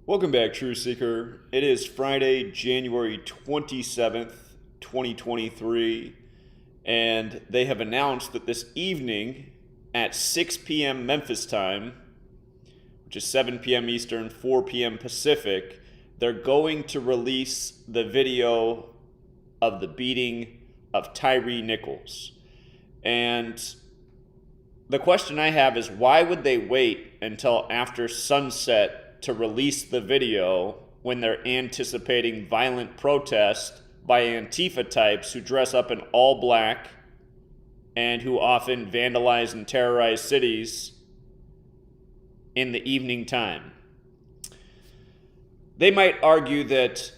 Welcome back, True Seeker. It is Friday, January 27th, 2023, and they have announced that this evening at 6 p.m. Memphis time, which is 7 p.m. Eastern, 4 p.m. Pacific, they're going to release the video of the beating of Tyre Nichols. And the question I have is, why would they wait until after sunset to release the video when they're anticipating violent protest by Antifa types who dress up in all black and who often vandalize and terrorize cities in the evening time? They might argue that,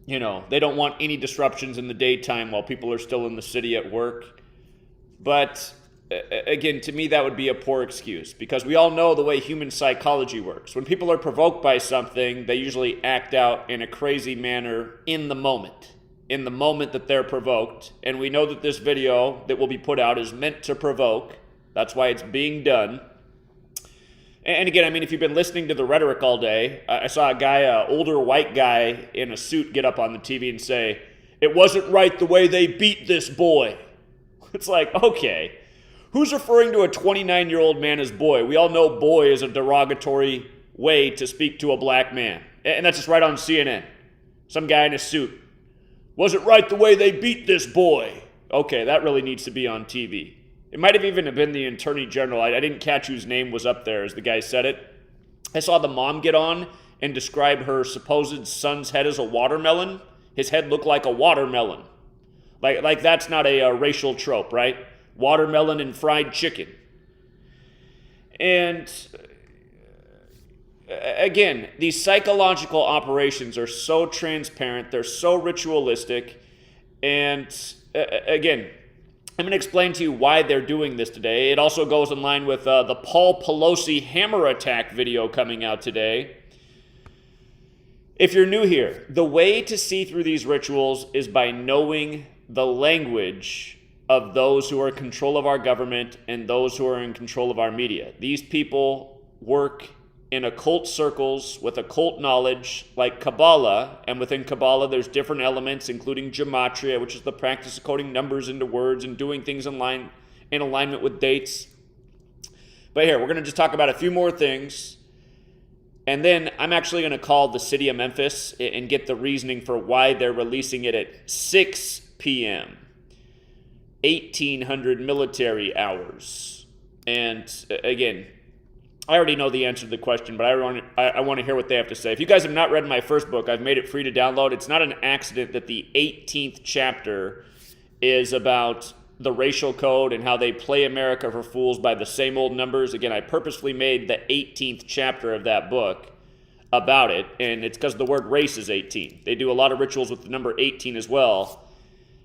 they don't want any disruptions in the daytime while people are still in the city at work. But again, to me, that would be a poor excuse, because we all know the way human psychology works. When people are provoked by something, they usually act out in a crazy manner in the moment that they're provoked. And we know that this video that will be put out is meant to provoke. That's why it's being done. And again, if you've been listening to the rhetoric all day, I saw a guy, an older white guy in a suit, get up on the TV and say, "It wasn't right the way they beat this boy." It's like, okay. Who's referring to a 29-year-old man as boy? We all know boy is a derogatory way to speak to a black man. And that's just right on CNN. Some guy in a suit. "Was it right the way they beat this boy?" Okay, that really needs to be on TV. It might have even been the Attorney General. I didn't catch whose name was up there as the guy said it. I saw the mom get on and describe her supposed son's head as a watermelon. His head looked like a watermelon. Like that's not a racial trope, right? Watermelon and fried chicken. And again, these psychological operations are so transparent, they're so ritualistic, and again, I'm going to explain to you why they're doing this today. It also goes in line with the Paul Pelosi hammer attack video coming out today. If you're new here, the way to see through these rituals is by knowing the language of those who are in control of our government and those who are in control of our media. These people work in occult circles with occult knowledge like Kabbalah, and within Kabbalah there's different elements, including Gematria, which is the practice of coding numbers into words and doing things in alignment with dates. But here, we're going to just talk about a few more things, and then I'm actually going to call the city of Memphis and get the reasoning for why they're releasing it at 6 p.m. 1800 military hours. And again, I already know the answer to the question, but I want to hear what they have to say. If you guys have not read my first book, I've made it free to download. It's not an accident that the 18th chapter is about the racial code and how they play America for fools by the same old numbers. Again, I purposefully made the 18th chapter of that book about it, and it's because the word race is 18. They do a lot of rituals with the number 18 as well.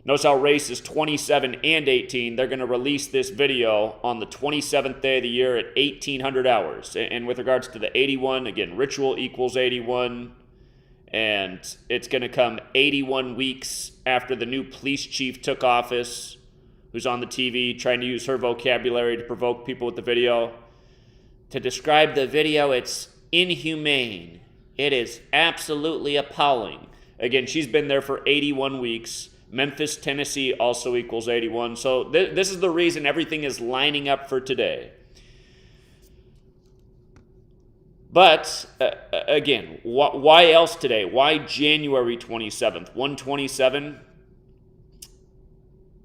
Notice how race is 27 and 18. They're going to release this video on the 27th day of the year at 1800 hours. And with regards to the 81, again, ritual equals 81. And it's going to come 81 weeks after the new police chief took office, who's on the TV trying to use her vocabulary to provoke people with the video. To describe the video, it's inhumane. It is absolutely appalling. Again, she's been there for 81 weeks. Memphis, Tennessee also equals 81. So this is the reason everything is lining up for today. But again, why else today? Why January 27th? 127?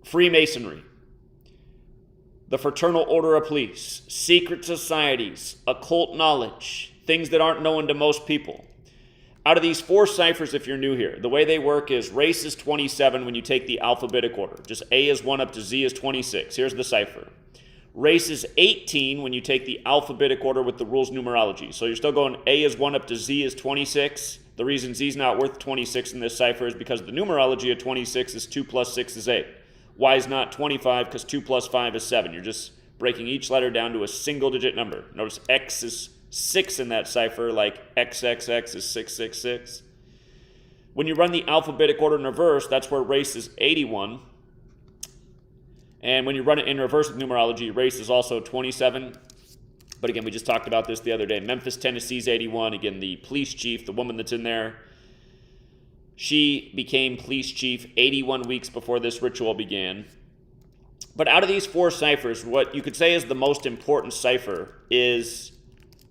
Freemasonry, the Fraternal Order of Police, secret societies, occult knowledge, things that aren't known to most people. Out of these four ciphers, if you're new here, the way they work is race is 27 when you take the alphabetic order. Just A is 1 up to Z is 26. Here's the cipher. Race is 18 when you take the alphabetic order with the rules numerology. So you're still going A is 1 up to Z is 26. The reason Z is not worth 26 in this cipher is because the numerology of 26 is 2 plus 6 is 8. Y is not 25 because 2 plus 5 is 7. You're just breaking each letter down to a single digit number. Notice X is 6 in that cipher, like XXX is 666. When you run the alphabetic order in reverse, that's where race is 81. And when you run it in reverse with numerology, race is also 27. But again, we just talked about this the other day. Memphis, Tennessee's 81. Again, the police chief, the woman that's in there, she became police chief 81 weeks before this ritual began. But out of these 4 ciphers, what you could say is the most important cipher is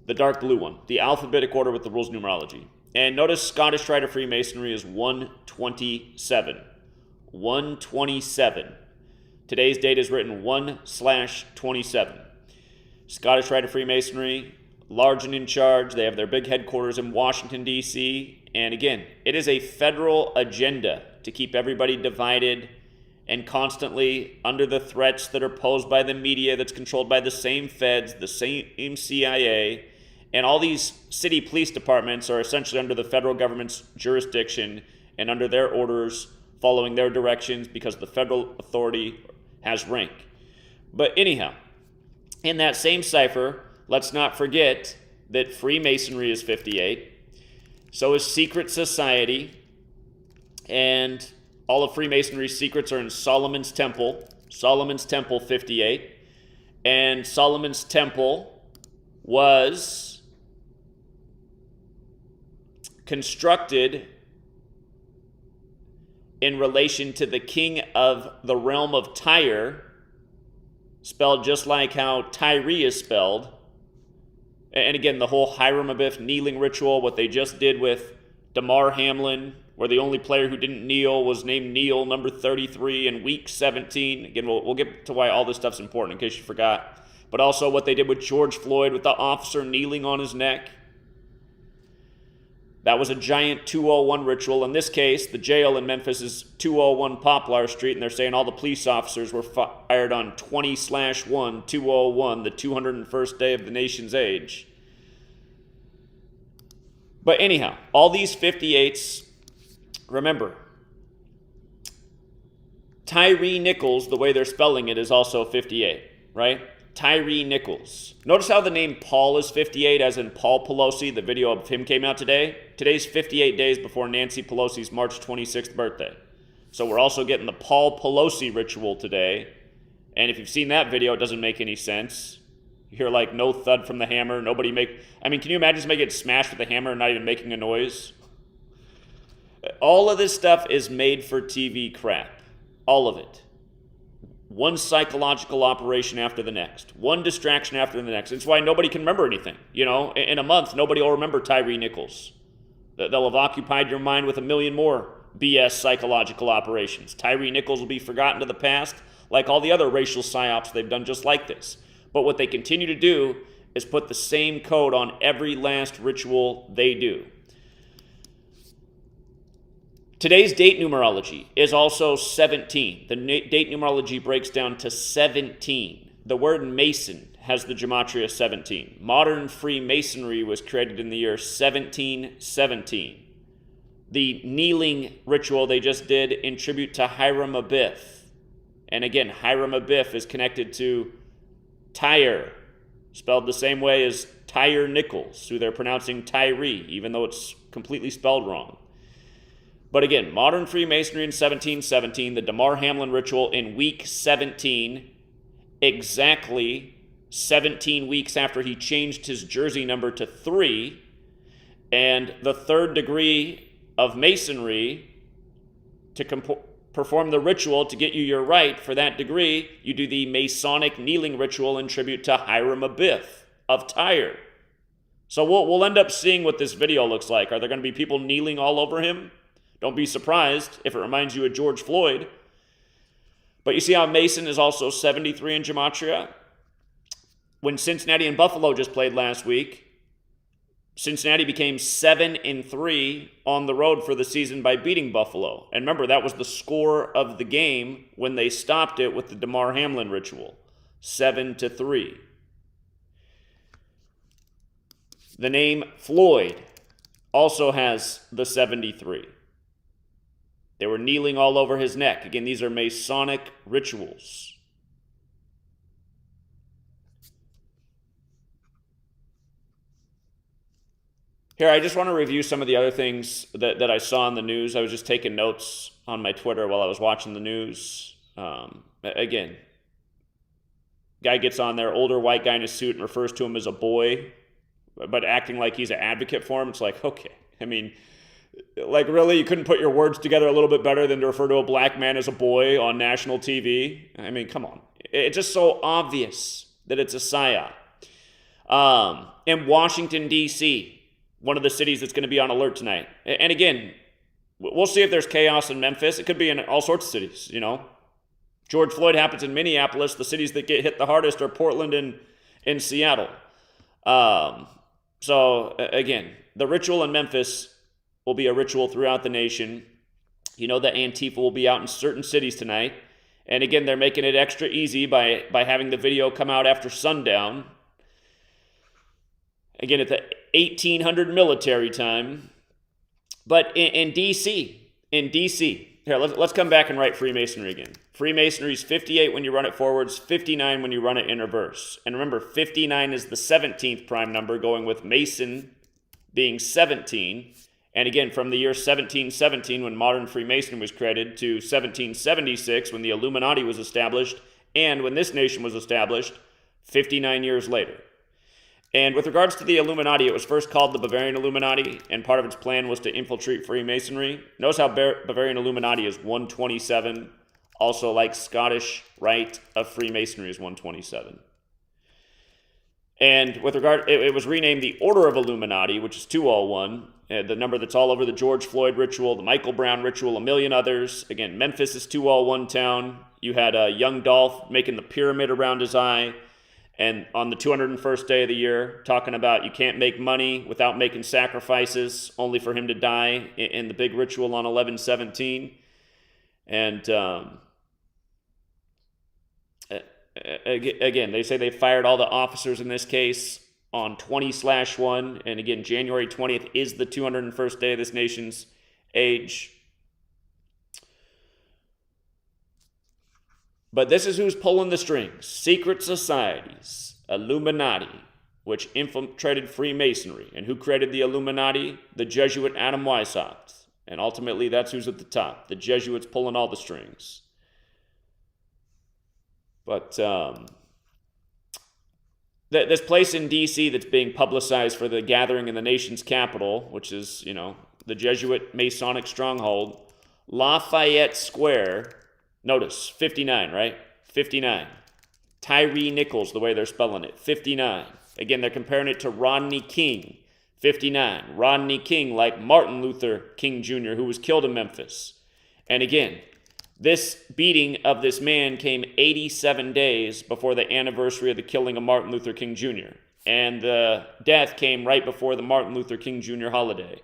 the dark blue one, the alphabetic order with the rules numerology. And notice Scottish Rite of Freemasonry is 127. 127. Today's date is written 1/27. Scottish Rite of Freemasonry, large and in charge. They have their big headquarters in Washington, D.C. And again, it is a federal agenda to keep everybody divided and constantly under the threats that are posed by the media that's controlled by the same feds, the same CIA, and all these city police departments are essentially under the federal government's jurisdiction and under their orders, following their directions because the federal authority has rank. But anyhow, in that same cipher, let's not forget that Freemasonry is 58, so is secret society, and all of Freemasonry's secrets are in Solomon's Temple. Solomon's Temple 58. And Solomon's Temple was constructed in relation to the king of the realm of Tyre, spelled just like how Tyre is spelled. And again, the whole Hiram Abiff kneeling ritual, what they just did with Damar Hamlin, where the only player who didn't kneel was named Neil, number 33 in week 17. Again, we'll get to why all this stuff's important in case you forgot. But also what they did with George Floyd with the officer kneeling on his neck. That was a giant 201 ritual. In this case, the jail in Memphis is 201 Poplar Street, and they're saying all the police officers were fired on 20/1, 201, the 201st day of the nation's age. But anyhow, all these 58s, remember, Tyre Nichols, the way they're spelling it, is also 58, right? Tyre Nichols. Notice how the name Paul is 58, as in Paul Pelosi. The video of him came out today. Today's 58 days before Nancy Pelosi's March 26th birthday. So we're also getting the Paul Pelosi ritual today. And if you've seen that video, it doesn't make any sense. You hear like no thud from the hammer. Can you imagine somebody getting smashed with a hammer and not even making a noise? All of this stuff is made for TV crap. All of it. One psychological operation after the next. One distraction after the next. It's why nobody can remember anything. You know, in a month, nobody will remember Tyre Nichols. They'll have occupied your mind with a million more BS psychological operations. Tyre Nichols will be forgotten to the past, like all the other racial psyops they've done just like this. But what they continue to do is put the same code on every last ritual they do. Today's date numerology is also 17. The date numerology breaks down to 17. The word Mason has the gematria 17. Modern Freemasonry was created in the year 1717. The kneeling ritual they just did in tribute to Hiram Abiff. And again, Hiram Abiff is connected to Tyre, spelled the same way as Tyre Nichols, who they're pronouncing Tyre, even though it's completely spelled wrong. But again, modern Freemasonry in 1717, the Damar Hamlin ritual in week 17, exactly 17 weeks after he changed his jersey number to 3, and the third degree of Masonry to perform the ritual to get you your right for that degree, you do the Masonic kneeling ritual in tribute to Hiram Abiff of Tyre. So we'll end up seeing what this video looks like. Are there going to be people kneeling all over him? Don't be surprised if it reminds you of George Floyd. But you see how Mason is also 73 in gematria? When Cincinnati and Buffalo just played last week, Cincinnati became 7-3 on the road for the season by beating Buffalo. And remember, that was the score of the game when they stopped it with the Damar Hamlin ritual, 7-3. The name Floyd also has the 73. They were kneeling all over his neck. Again, these are Masonic rituals. Here, I just want to review some of the other things that I saw in the news. I was just taking notes on my Twitter while I was watching the news. Again, Guy gets on there, older white guy in a suit, and refers to him as a boy, but acting like he's an advocate for him. It's like, okay. I mean, like, really? You couldn't put your words together a little bit better than to refer to a black man as a boy on national TV? I mean, come on. It's just so obvious that it's a psyop. In Washington, D.C., one of the cities that's going to be on alert tonight. And again, we'll see if there's chaos in Memphis. It could be in all sorts of cities, you know. George Floyd happens in Minneapolis. The cities that get hit the hardest are Portland and Seattle. So, again, the ritual in Memphis will be a ritual throughout the nation. You know that Antifa will be out in certain cities tonight. And again, they're making it extra easy by having the video come out after sundown. Again, at the 1800 military time. But in D.C., here, let's come back and write Freemasonry again. Freemasonry is 58 when you run it forwards, 59 when you run it in reverse. And remember, 59 is the 17th prime number, going with Mason being 17. And again, from the year 1717, when modern Freemasonry was created, to 1776, when the Illuminati was established, and when this nation was established, 59 years later. And with regards to the Illuminati, it was first called the Bavarian Illuminati, and part of its plan was to infiltrate Freemasonry. Notice how Bavarian Illuminati is 127, also like Scottish Rite of Freemasonry is 127. And with regard, it was renamed the Order of Illuminati, which is 201, the number that's all over the George Floyd ritual, the Michael Brown ritual, a million others. Again, Memphis is 201 town. You had young Dolph making the pyramid around his eye. And on the 201st day of the year, talking about you can't make money without making sacrifices, only for him to die in the big ritual on 11/17. And again, they say they fired all the officers in this case on 20/1. And again, January 20th is the 201st day of this nation's age. But this is who's pulling the strings. Secret societies, Illuminati, which infiltrated Freemasonry. And who created the Illuminati? The Jesuit Adam Weishaupt. And ultimately, that's who's at the top. The Jesuits pulling all the strings. But this place in D.C. that's being publicized for the gathering in the nation's capital, which is, you know, the Jesuit Masonic stronghold, Lafayette Square. Notice, 59, right? 59. Tyre Nichols, the way they're spelling it, 59. Again, they're comparing it to Rodney King, 59. Rodney King, like Martin Luther King Jr., who was killed in Memphis. And again, this beating of this man came 87 days before the anniversary of the killing of Martin Luther King Jr. And the death came right before the Martin Luther King Jr. holiday.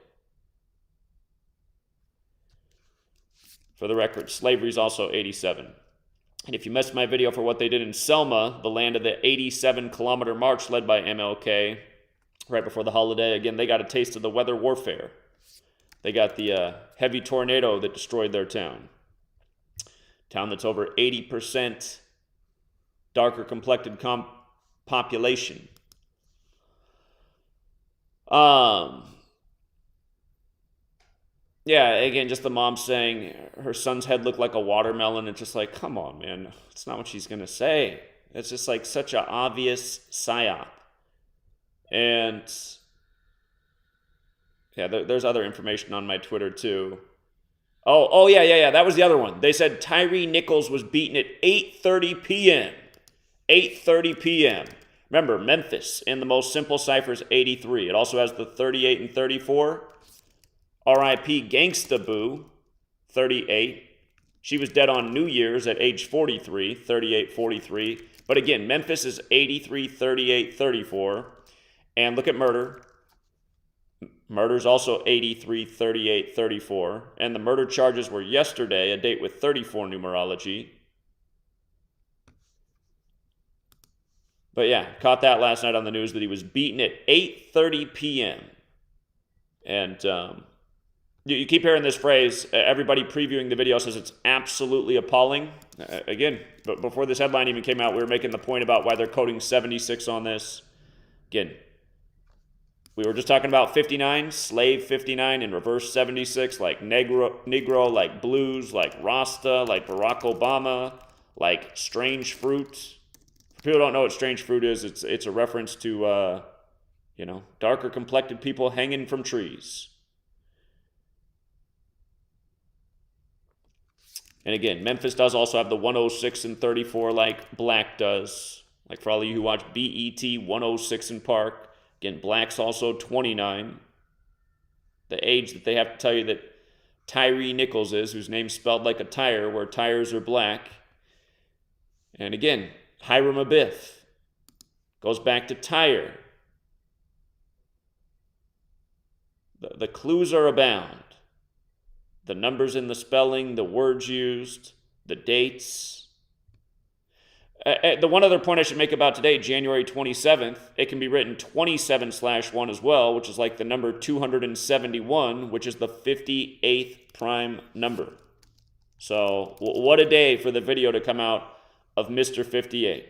For the record, slavery is also 87. And if you missed my video for what they did in Selma, the land of the 87-kilometer march led by MLK, right before the holiday, again, they got a taste of the weather warfare. They got the heavy tornado that destroyed their town. Town that's over 80% darker complected population. Yeah, again, just the mom saying her son's head looked like a watermelon. It's just like, come on, man. It's not what she's going to say. It's just like such an obvious psyop. And yeah, there's other information on my Twitter too. Oh, yeah. That was the other one. They said Tyre Nichols was beaten at 8:30 p.m. 8:30 p.m. Remember, Memphis in the most simple cipher is 83. It also has the 38 and 34. R.I.P. Gangsta Boo, 38. She was dead on New Year's at age 43, 38, 43. But again, Memphis is 83, 38, 34. And look at murder. Murder's also 83, 38, 34. And the murder charges were yesterday, a date with 34 numerology. But yeah, caught that last night on the news that he was beaten at 8:30 p.m. And you keep hearing this phrase, everybody previewing the video says it's absolutely appalling. Again, but before this headline even came out, we were making the point about why they're coding 76 on this. Again, we were just talking about 59, slave 59, and reverse 76, like Negro, like blues, like Rasta, like Barack Obama, like strange fruit If people don't know what strange fruit is, it's a reference to, darker complected people hanging from trees. And again, Memphis does also have the 106 and 34 like Black does. Like for all of you who watch BET 106 in Park. Again, Black's also 29. The age that they have to tell you that Tyre Nichols is, whose name's spelled like a tire, where tires are black. And again, Hiram Abiff goes back to Tyre. The clues are abound. The numbers in the spelling, the words used, the dates. The one other point I should make about today, January 27th, it can be written 27/1 as well, which is like the number 271, which is the 58th prime number. So what a day for the video to come out of Mr. 58,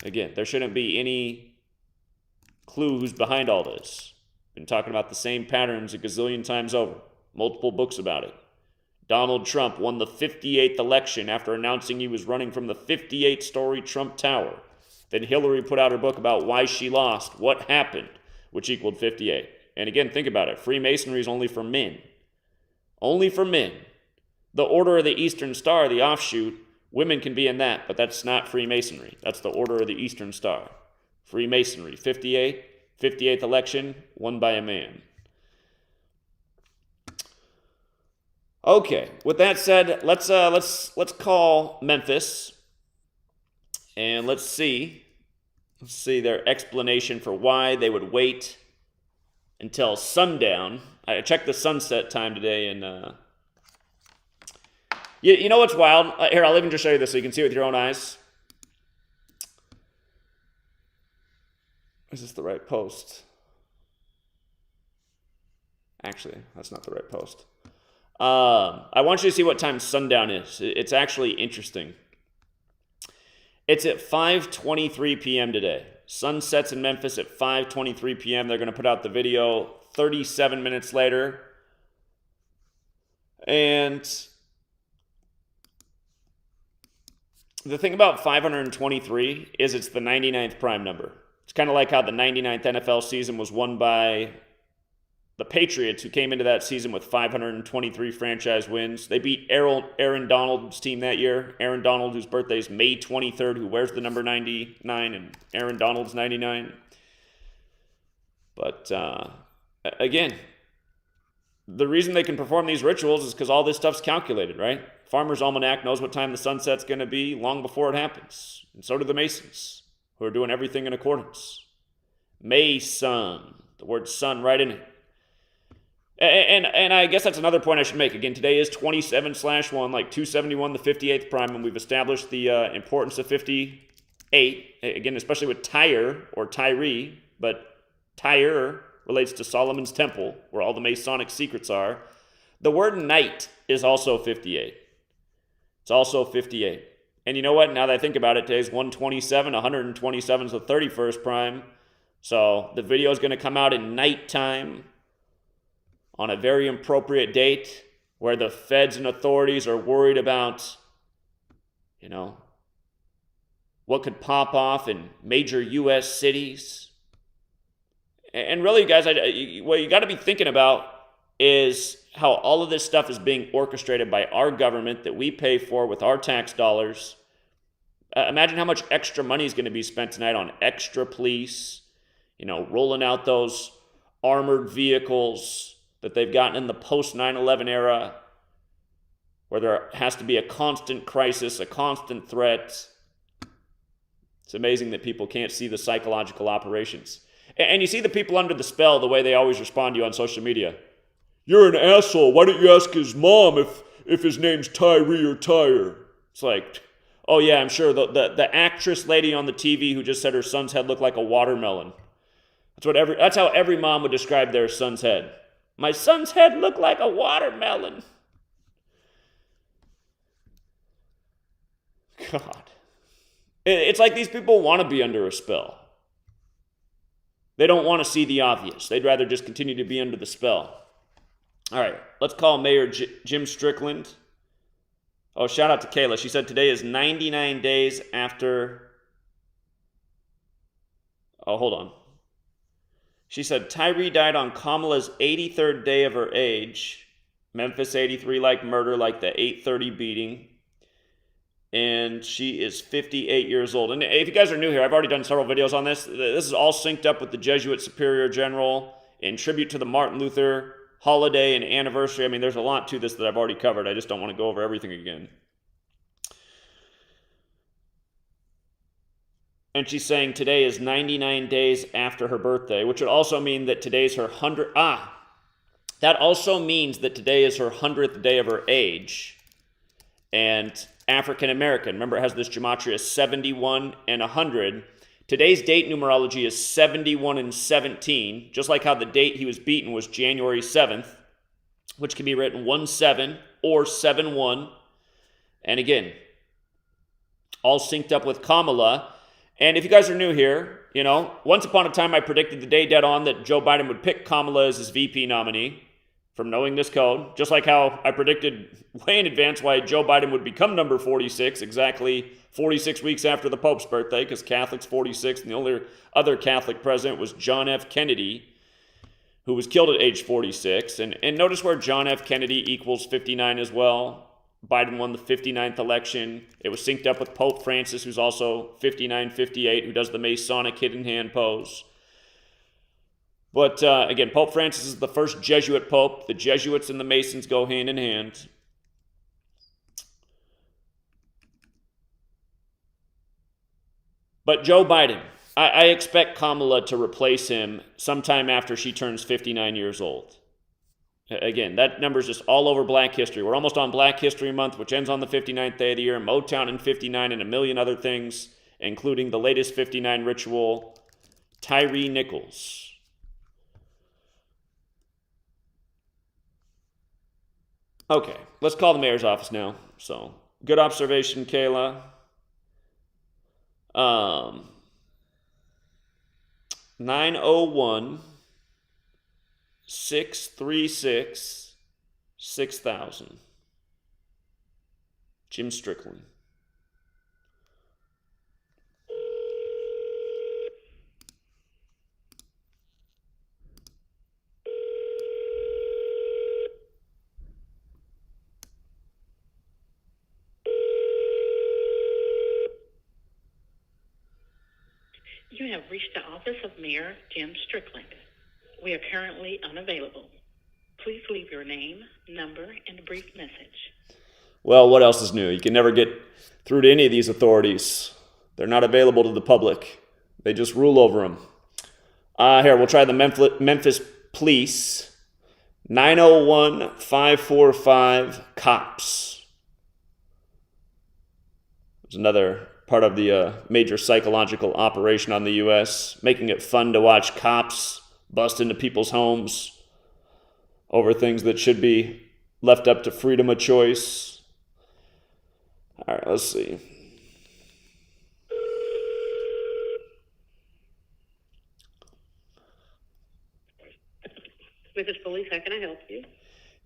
Again, there shouldn't be any clues behind all this. Been talking about the same patterns a gazillion times over. Multiple books about it. Donald Trump won the 58th election after announcing he was running from the 58-story Trump Tower. Then Hillary put out her book about why she lost, what happened, which equaled 58. And again, think about it. Freemasonry is only for men. Only for men. The Order of the Eastern Star, the offshoot, women can be in that, but that's not Freemasonry. That's the Order of the Eastern Star. Freemasonry, 58. 58th election, won by a man. Okay, with that said, let's call Memphis and let's see their explanation for why they would wait until sundown. I checked the sunset time today, and you know what's wild? Here, I'll even just show you this so you can see it with your own eyes. Is this the right post? Actually, that's not the right post. I want you to see what time sundown is. It's actually interesting. It's at 5:23 p.m. today. Sun sets in Memphis at 5:23 p.m. They're going to put out the video 37 minutes later. And the thing about 523 is it's the 99th prime number. It's kind of like how the 99th NFL season was won by the Patriots, who came into that season with 523 franchise wins. They beat Aaron Donald's team that year. Aaron Donald, whose birthday is May 23rd, who wears the number 99, and Aaron Donald's 99. But again, the reason they can perform these rituals is because all this stuff's calculated, right? Farmer's Almanac knows what time the sunset's going to be long before it happens. And so do the Masons, who are doing everything in accordance. Mason, the word sun right in it. And I guess that's another point I should make. Again, today is 27/1, like 271, the 58th prime, and we've established the importance of 58. Again, especially with Tyre or Tyre, but Tyre relates to Solomon's temple, where all the Masonic secrets are. The word night is also 58. It's also 58. And you know what? Now that I think about it, today's 127. 127 is the 31st prime. So the video is going to come out in nighttime on a very appropriate date where the feds and authorities are worried about, what could pop off in major U.S. cities. And really, guys, what you got to be thinking about is how all of this stuff is being orchestrated by our government that we pay for with our tax dollars. Imagine how much extra money is going to be spent tonight on extra police, rolling out those armored vehicles that they've gotten in the post 9/11 era, where there has to be a constant crisis, a constant threat. It's amazing that people can't see the psychological operations. And you see the people under the spell, the way they always respond to you on social media. You're an asshole. Why don't you ask his mom if his name's Tyre or Tyre? It's like, oh yeah, I'm sure the actress lady on the TV who just said her son's head looked like a watermelon. That's how every mom would describe their son's head. My son's head looked like a watermelon. God. It's like these people want to be under a spell. They don't want to see the obvious. They'd rather just continue to be under the spell. All right, let's call Mayor Jim Strickland Oh, shout out to Kayla. She said today is 99 days after. Oh, hold on. She said Tyre died on Kamala's 83rd day of her age. Memphis 83 like murder, like the 8:30 beating. And she is 58 years old. And if you guys are new here, I've already done several videos on this. This is all synced up with the Jesuit Superior General in tribute to the Martin Luther holiday and anniversary. I mean, there's a lot to this that I've already covered. I just don't want to go over everything again. And she's saying today is 99 days after her birthday, which would also mean that today's her 100th. That also means that today is her 100th day of her age. And African American, remember it has this gematria 71 and 100. Today's date numerology is 71 and 17, just like how the date he was beaten was January 7th, which can be written 1-7 or 7-1. And again, all synced up with Kamala. And if you guys are new here, you know, once upon a time I predicted the day dead on that Joe Biden would pick Kamala as his VP nominee from knowing this code, just like how I predicted way in advance why Joe Biden would become number 46, exactly 46 weeks after the Pope's birthday, because Catholic's 46, and the only other Catholic president was John F. Kennedy, who was killed at age 46. And notice where John F. Kennedy equals 59 as well. Biden won the 59th election. It was synced up with Pope Francis, who's also 59, 58, who does the Masonic hidden hand pose. But again, Pope Francis is the first Jesuit pope. The Jesuits and the Masons go hand in hand. But Joe Biden, I expect Kamala to replace him sometime after she turns 59 years old. Again, that number is just all over Black History. We're almost on Black History Month, which ends on the 59th day of the year. Motown in 59 and a million other things, including the latest 59 ritual, Tyre Nichols. Okay, let's call the mayor's office now. So, good observation, Kayla. 901-636-6000. Jim Strickland. You have reached the office of Mayor Jim Strickland. We are currently unavailable. Please leave your name, number, and a brief message. Well, what else is new? You can never get through to any of these authorities. They're not available to the public. They just rule over them. Here, we'll try the Memphis Police. 901-545-COPS. There's another part of the major psychological operation on the U.S., making it fun to watch cops bust into people's homes over things that should be left up to freedom of choice. All right, let's see. Memphis Police, how can I help you?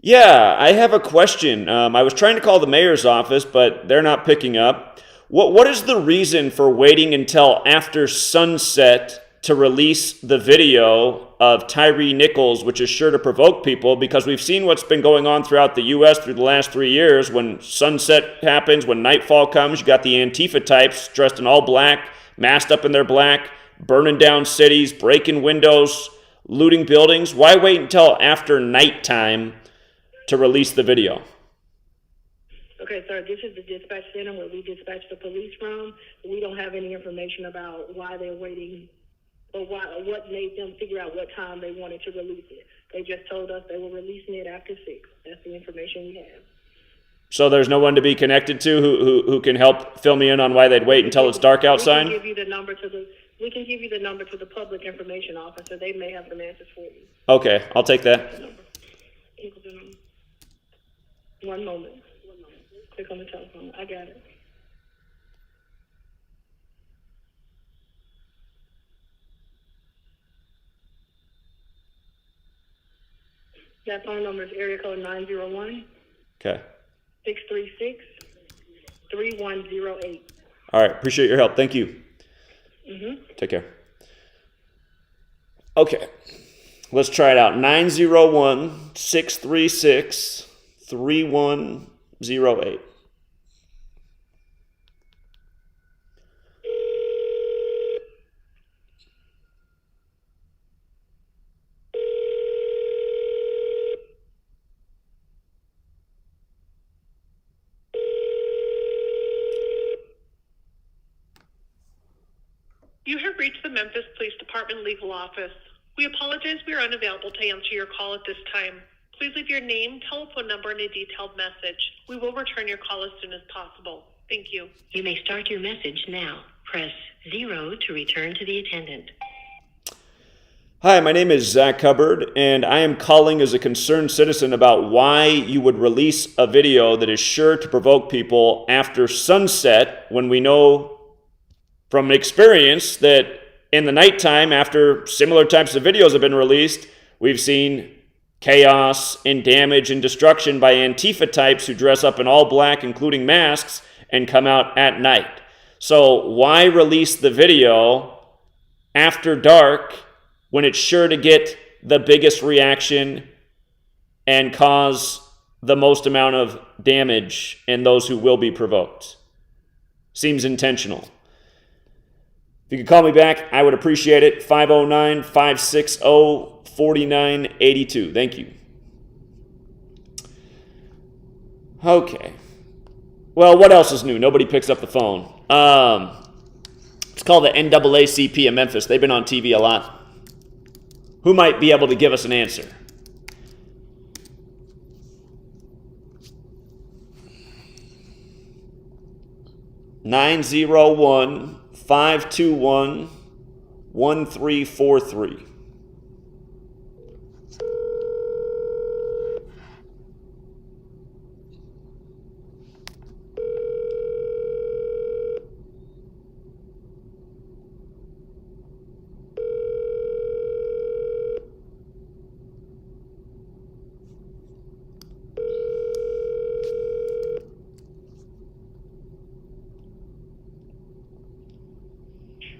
Yeah, I have a question. I was trying to call the mayor's office, but they're not picking up. What is the reason for waiting until after sunset to release the video of Tyre Nichols, which is sure to provoke people? Because we've seen what's been going on throughout the U.S. through the last 3 years. When sunset happens, when nightfall comes, you got the Antifa types dressed in all black, masked up in their black, burning down cities, breaking windows, looting buildings. Why wait until after nighttime to release the video? Okay, sir, this is the dispatch center where we dispatch the police from. We don't have any information about why they're waiting or what made them figure out what time they wanted to release it. They just told us they were releasing it after 6. That's the information we have. So there's no one to be connected to who can help fill me in on why they'd wait until it's dark outside? We can give you the number to the public information officer. They may have some answers for you. Okay, I'll take that. One moment. Click on the telephone. I got it. That phone number is area code 901. Okay. 636 3108. All right. Appreciate your help. Thank you. Take care. Okay. Let's try it out. 901-636-3108. You have reached the Memphis Police Department Legal Office. We apologize we are unavailable to answer your call at this time. Please leave your name, telephone number, and a detailed message. We will return your call as soon as possible. Thank you. You may start your message now. Press 0 to return to the attendant. Hi, my name is Zach Hubbard, and I am calling as a concerned citizen about why you would release a video that is sure to provoke people after sunset, when we know from experience that in the nighttime, after similar types of videos have been released, we've seen chaos and damage and destruction by Antifa types who dress up in all black, including masks, and come out at night. So why release the video after dark when it's sure to get the biggest reaction and cause the most amount of damage in those who will be provoked? Seems intentional. If you could call me back, I would appreciate it. 509-560-4982. Thank you. Okay. Well, what else is new? Nobody picks up the phone. It's called the NAACP in Memphis. They've been on TV a lot. Who might be able to give us an answer? (901-521-1343).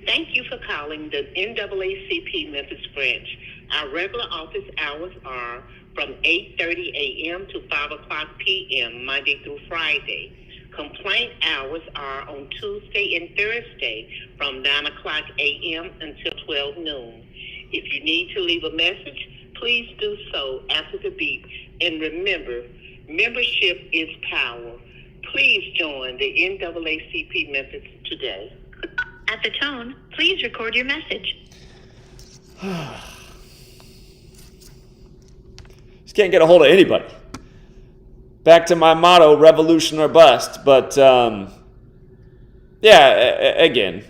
Thank you for calling the NAACP Memphis branch. Our regular office hours are from 8:30 a.m. to 5 o'clock p.m., Monday through Friday. Complaint hours are on Tuesday and Thursday from 9 o'clock a.m. until 12 noon. If you need to leave a message, please do so after the beep. And remember, membership is power. Please join the NAACP Memphis today. At the tone, please record your message. Just can't get a hold of anybody. Back to my motto, revolution or bust. But, again,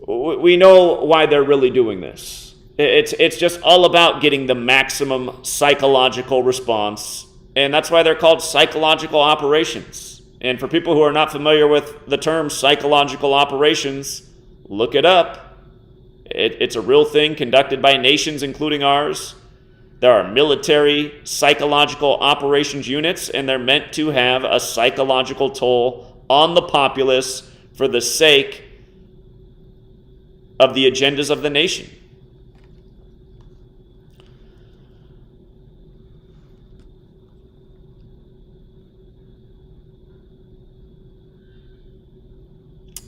we know why they're really doing this. It's just all about getting the maximum psychological response, and that's why they're called psychological operations. And for people who are not familiar with the term psychological operations, look it up. It's a real thing conducted by nations, including ours. There are military psychological operations units, and they're meant to have a psychological toll on the populace for the sake of the agendas of the nation.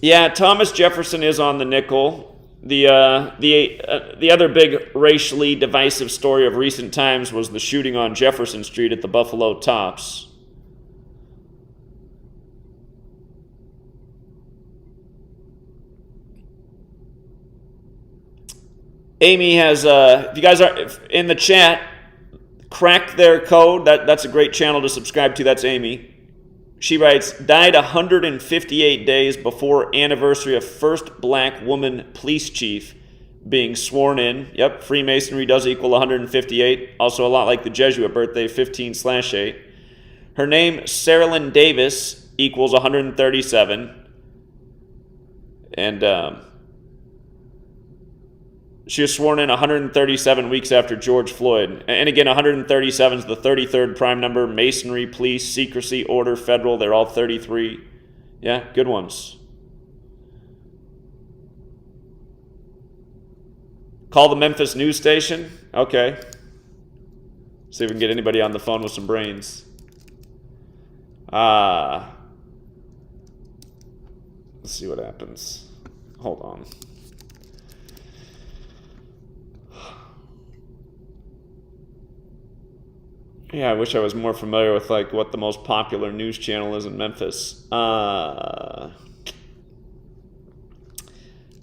Yeah, Thomas Jefferson is on the nickel. The other big racially divisive story of recent times was the shooting on Jefferson Street at the Buffalo Tops. Amy has, if you guys are in the chat, crack their code. That's a great channel to subscribe to. That's Amy. She writes, died 158 days before anniversary of first black woman police chief being sworn in. Yep, Freemasonry does equal 158. Also a lot like the Jesuit birthday, 15/8. Her name, Saralyn Davis, equals 137. And She was sworn in 137 weeks after George Floyd. And again, 137 is the 33rd prime number. Masonry, police, secrecy, order, federal, they're all 33. Yeah, good ones. Call the Memphis news station. Okay. See if we can get anybody on the phone with some brains. Let's see what happens. Hold on. Yeah, I wish I was more familiar with like what the most popular news channel is in Memphis.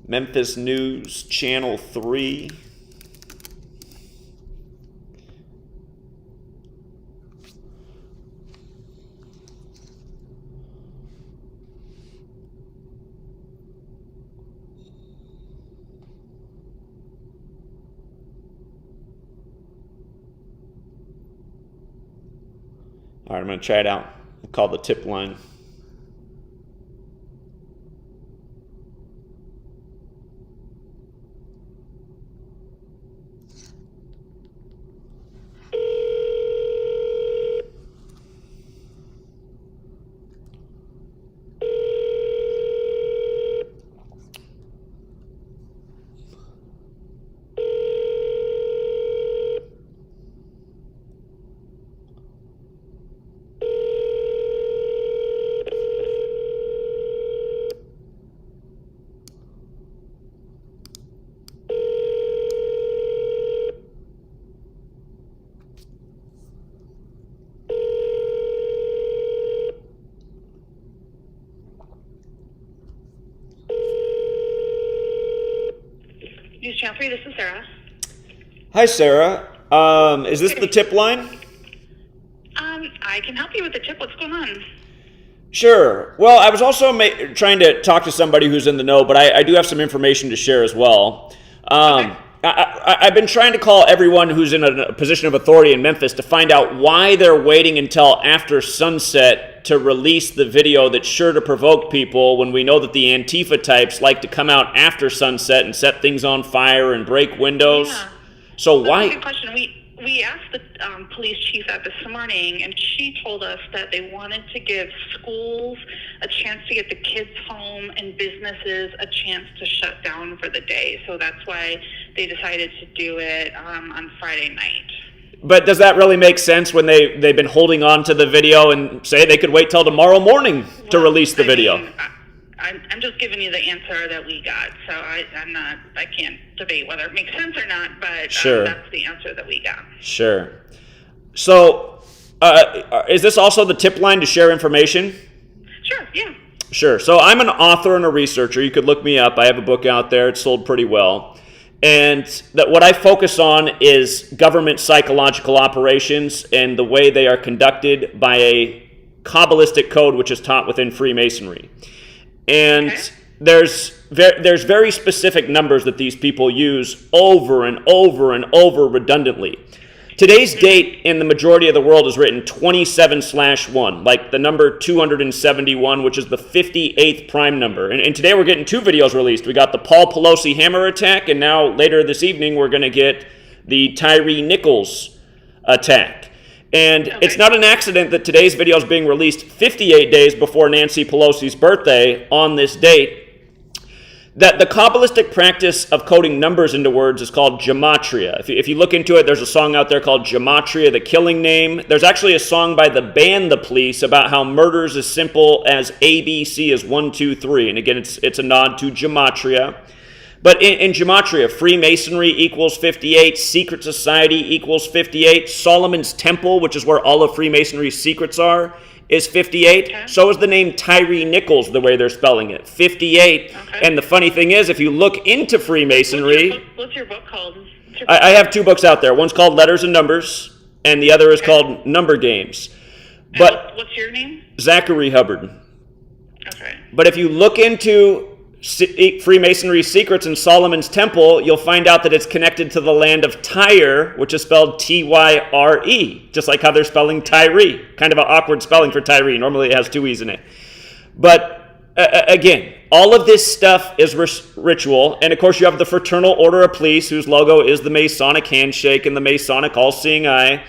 Memphis News Channel 3. All right, I'm going to try it out. We'll call the tip line. News Channel 3, this is Sarah. Hi, Sarah. Is this the tip line? I can help you with the tip. What's going on? Sure. Well, I was also trying to talk to somebody who's in the know, but I do have some information to share as well. Okay. I've been trying to call everyone who's in a position of authority in Memphis to find out why they're waiting until after sunset to release the video that's sure to provoke people when we know that the Antifa types like to come out after sunset and set things on fire and break windows. Yeah. So That's why? a good question. We asked the police chief that this morning, and she told us that they wanted to give schools a chance to get the kids home and businesses a chance to shut down for the day. So that's why they decided to do it on Friday night. But does that really make sense when they've been holding on to the video and say they could wait till tomorrow morning to release the video? Mean, I'm just giving you the answer that we got, so I can't debate whether it makes sense or not, but Sure. That's the answer that we got. Sure. So, is this also the tip line to share information? Sure, yeah. Sure. So I'm an author and a researcher. You could look me up. I have a book out there. It's sold pretty well. And that what I focus on is government psychological operations and the way they are conducted by a Kabbalistic code which is taught within Freemasonry. And there's very specific numbers that these people use over and over and over redundantly. Today's date in the majority of the world is written 27/1, like the number 271, which is the 58th prime number. And today we're getting two videos released. We got the Paul Pelosi hammer attack, and now later this evening we're going to get the Tyre Nichols attack. And it's not an accident that today's video is being released 58 days before Nancy Pelosi's birthday on this date. That the Kabbalistic practice of coding numbers into words is called Gematria. If you look into it, there's a song out there called Gematria, the killing name. There's actually a song by the band The Police about how murder's as simple as ABC is 1, 2, 3. And again, it's a nod to Gematria. But in Gematria, Freemasonry equals 58, Secret Society equals 58, Solomon's Temple, which is where all of Freemasonry's secrets are, is 58. Okay. So is the name Tyre Nichols, the way they're spelling it, 58. Okay. And the funny thing is, if you look into Freemasonry... What's your book called? I have two books out there. One's called Letters and Numbers, and the other is called Number Games. But what's your name? Zachary Hubbard. Okay. But if you look into Freemasonry secrets in Solomon's Temple, you'll find out that it's connected to the land of Tyre, which is spelled Tyre, just like how they're spelling Tyree. Kind of an awkward spelling for Tyree. Normally it has two E's in it. But again, all of this stuff is ritual. And of course, you have the Fraternal Order of Police, whose logo is the Masonic handshake and the Masonic all-seeing eye.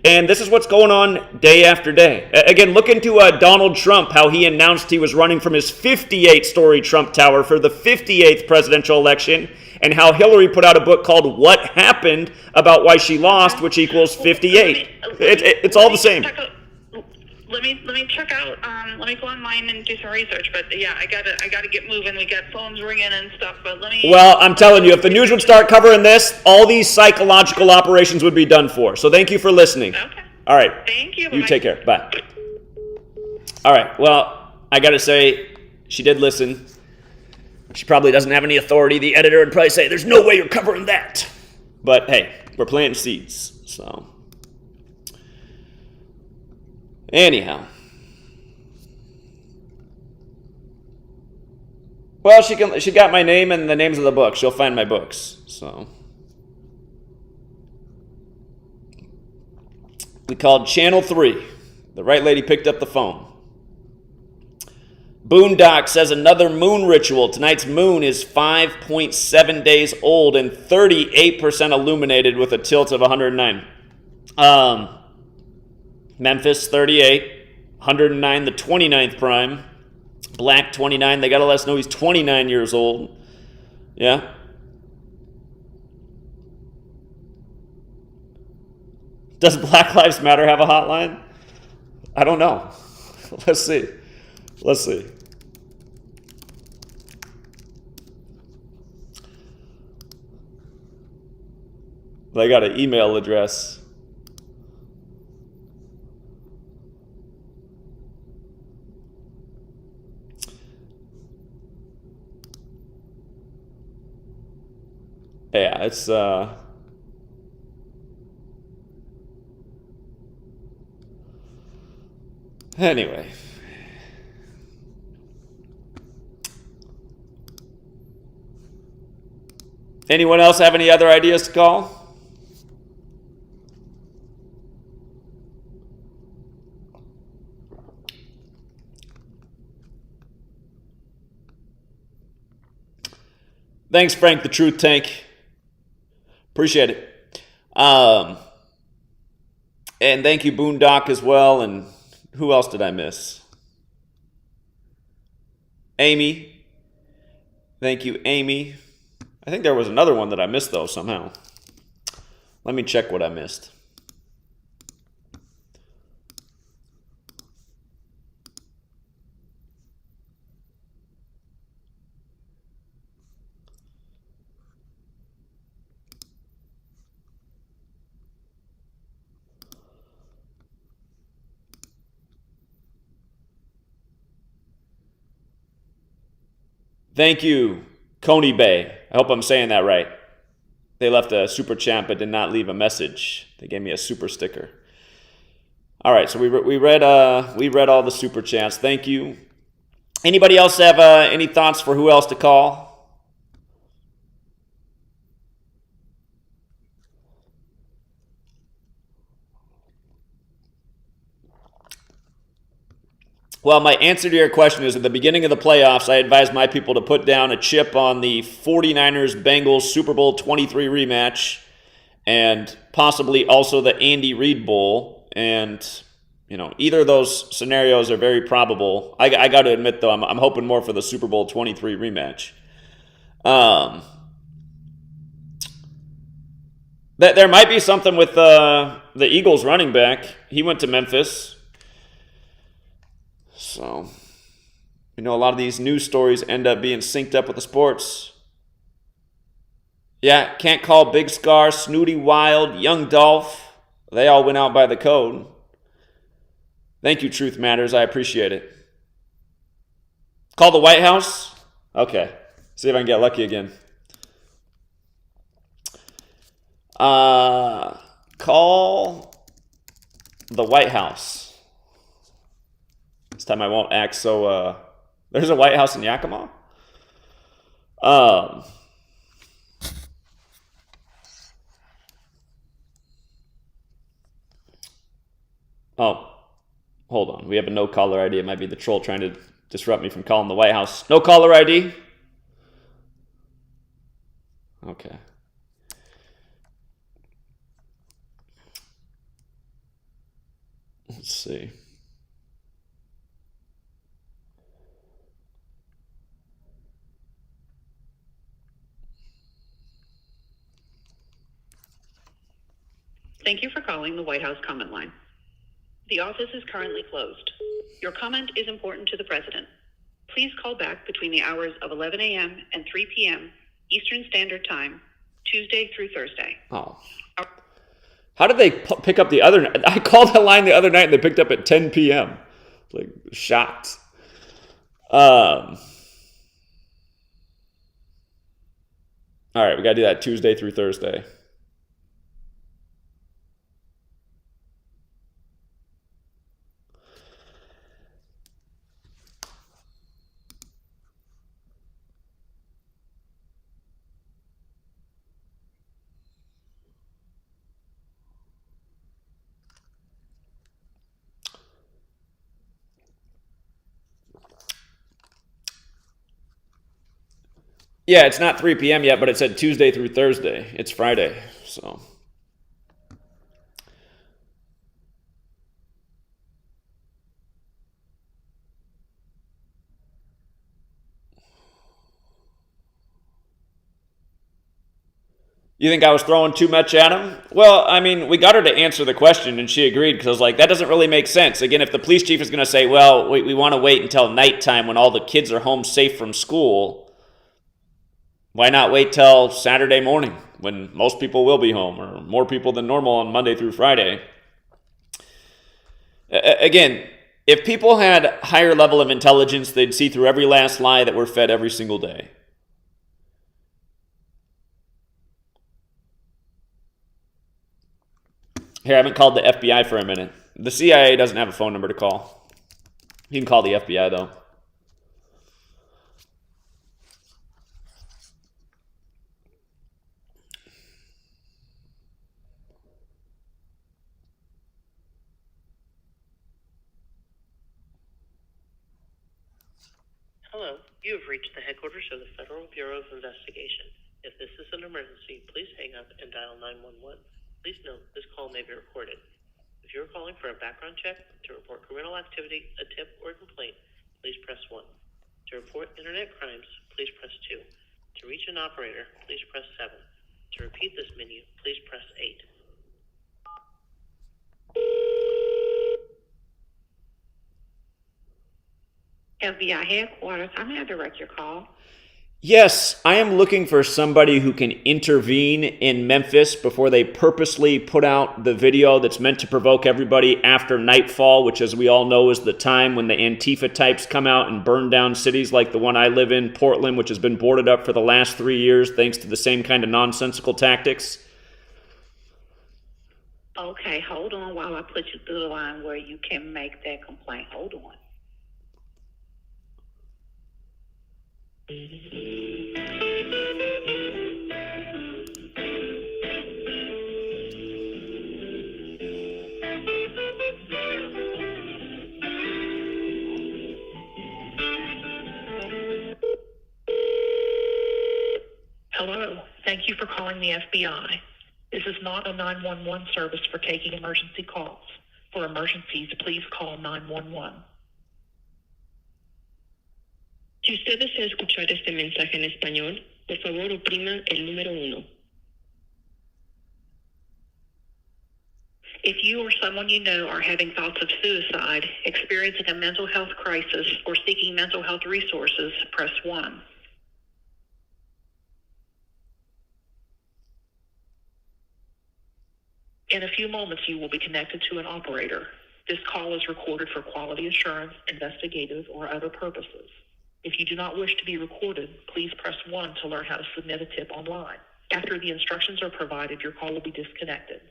And this is what's going on day after day. Again, look into Donald Trump, how he announced he was running from his 58-story Trump Tower for the 58th presidential election, and how Hillary put out a book called What Happened about why she lost, which equals 58. It's all the same. Let me check out. Let me go online and do some research. But yeah, I gotta get moving. We got phones ringing and stuff. But let me. Well, I'm telling you, if the news would start covering this, all these psychological operations would be done for. So thank you for listening. Okay. All right. Thank you. You Bye-bye. take care. Bye. All right. Well, I gotta say, she did listen. She probably doesn't have any authority. The editor would probably say, "There's no way you're covering that." But hey, we're planting seeds. So. Anyhow. Well, she got my name and the names of the books. She'll find my books. So we called Channel 3. The right lady picked up the phone. Boondock says another moon ritual. Tonight's moon is 5.7 days old and 38% illuminated with a tilt of 109. Memphis, 38. 109, the 29th prime. Black, 29. They got to let us know he's 29 years old. Yeah. Does Black Lives Matter have a hotline? I don't know. Let's see. They got an email address. Yeah, it's anyway. Anyone else have any other ideas to call? Thanks, Frank the Truth Tank. Appreciate it. And thank you, Boondock, as well. And who else did I miss? Amy. Thank you, Amy. I think there was another one that I missed, though, somehow. Let me check what I missed. Thank you, Coney Bay. I hope I'm saying that right. They left a super chat but did not leave a message. They gave me a super sticker. All right, so we read all the super chats. Thank you. Anybody else have any thoughts for who else to call? Well, my answer to your question is at the beginning of the playoffs, I advised my people to put down a chip on the 49ers-Bengals Super Bowl 23 rematch and possibly also the Andy Reid Bowl. And, you know, either of those scenarios are very probable. I got to admit, though, I'm hoping more for the Super Bowl 23 rematch. There might be something with the Eagles running back. He went to Memphis. So, you know, a lot of these news stories end up being synced up with the sports. Yeah, can't call Big Scar, Snooty Wild, Young Dolph. They all went out by the code. Thank you, Truth Matters. I appreciate it. Call the White House? Okay. See if I can get lucky again. Call the White House. This time I won't act so, there's a White House in Yakima? Oh. Hold on. We have a no caller ID. It might be the troll trying to disrupt me from calling the White House. No caller ID? Okay. Let's see. Thank you for calling the White House comment line. The office is currently closed. Your comment is important to the president. Please call back between the hours of 11 a.m. and 3 p.m. Eastern Standard Time, Tuesday through Thursday. Oh. How did they pick up the other? I called that line the other night and they picked up at 10 p.m. Like, shocked. All right, we got to do that Tuesday through Thursday. Yeah, it's not 3 p.m. yet, but it said Tuesday through Thursday. It's Friday, so. You think I was throwing too much at him? Well, I mean, we got her to answer the question, and she agreed, because I was like, that doesn't really make sense. Again, if the police chief is going to say, well, we want to wait until nighttime when all the kids are home safe from school, why not wait till Saturday morning when most people will be home, or more people than normal on Monday through Friday? Again, if people had a higher level of intelligence, they'd see through every last lie that we're fed every single day. Here, I haven't called the FBI for a minute. The CIA doesn't have a phone number to call. You can call the FBI, though. Hello, you have reached the headquarters of the Federal Bureau of Investigation. If this is an emergency, please hang up and dial 911. Please note, this call may be recorded. If you are calling for a background check, to report criminal activity, a tip, or a complaint, please press 1. To report internet crimes, please press 2. To reach an operator, please press 7. To repeat this menu, please press 8. FBI headquarters, how may I direct your call? Yes, I am looking for somebody who can intervene in Memphis before they purposely put out the video that's meant to provoke everybody after nightfall, which, as we all know, is the time when the Antifa types come out and burn down cities like the one I live in, Portland, which has been boarded up for the last 3 years thanks to the same kind of nonsensical tactics. Okay, hold on while I put you through the line where you can make that complaint. Hold on. Hello. Thank you for calling the FBI. This is not a 911 service for taking emergency calls. For emergencies, please call 911. Si usted desea escuchar este mensaje en español, por favor oprima el número 1. If you or someone you know are having thoughts of suicide, experiencing a mental health crisis, or seeking mental health resources, press 1. In a few moments, you will be connected to an operator. This call is recorded for quality assurance, investigative, or other purposes. If you do not wish to be recorded, please press 1 to learn how to submit a tip online. After the instructions are provided, your call will be disconnected.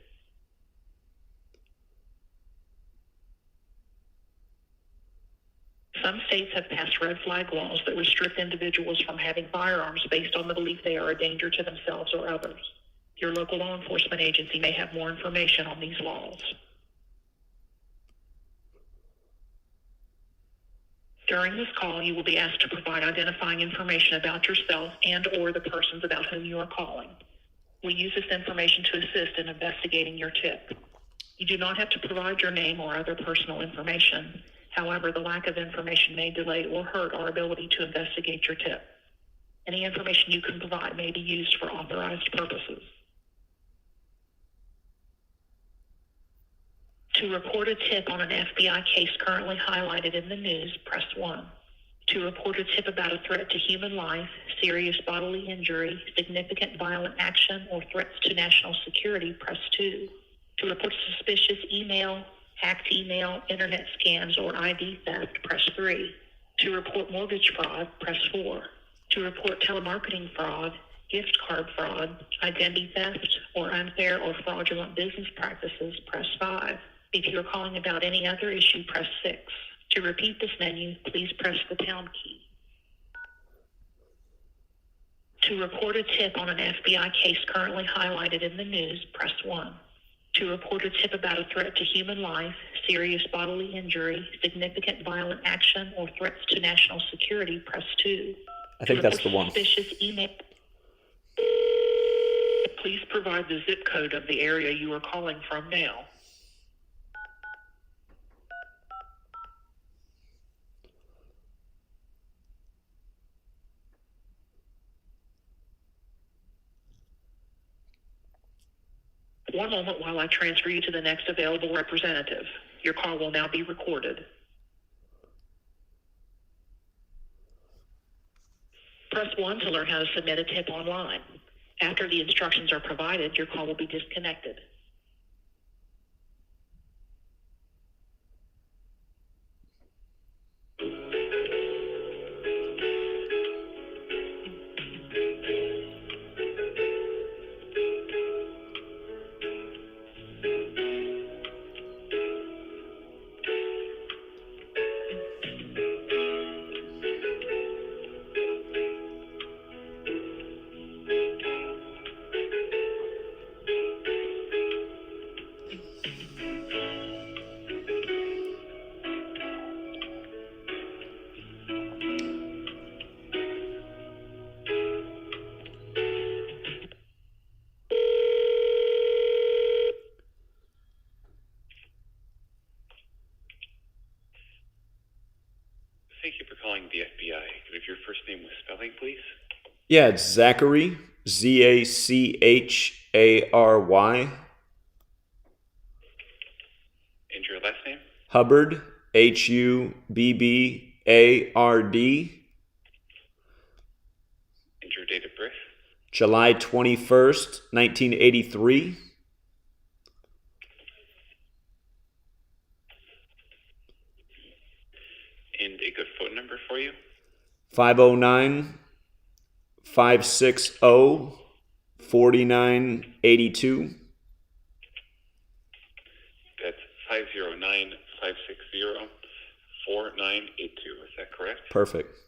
Some states have passed red flag laws that restrict individuals from having firearms based on the belief they are a danger to themselves or others. Your local law enforcement agency may have more information on these laws. During this call, you will be asked to provide identifying information about yourself and or the persons about whom you are calling. We use this information to assist in investigating your tip. You do not have to provide your name or other personal information. However, the lack of information may delay or hurt our ability to investigate your tip. Any information you can provide may be used for authorized purposes. To report a tip on an FBI case currently highlighted in the news, press 1. To report a tip about a threat to human life, serious bodily injury, significant violent action, or threats to national security, press 2. To report suspicious email, hacked email, internet scams, or ID theft, press 3. To report mortgage fraud, press 4. To report telemarketing fraud, gift card fraud, identity theft, or unfair or fraudulent business practices, press 5. If you are calling about any other issue, press 6. To repeat this menu, please press the pound key. To report a tip on an FBI case currently highlighted in the news, press 1. To report a tip about a threat to human life, serious bodily injury, significant violent action, or threats to national security, press 2. I think that's the one. Suspicious email. Please provide the zip code of the area you are calling from now. One moment while I transfer you to the next available representative. Your call will now be recorded. Press 1 to learn how to submit a tip online. After the instructions are provided, your call will be disconnected. Thank you for calling the FBI. Could I have your first name with spelling, please? Yeah, it's Zachary, Zachary. And your last name? Hubbard, Hubbard. And your date of birth? July 21st, 1983. And a good phone number for you? 509-560-4982. That's 509-560-4982. Is that correct? Perfect.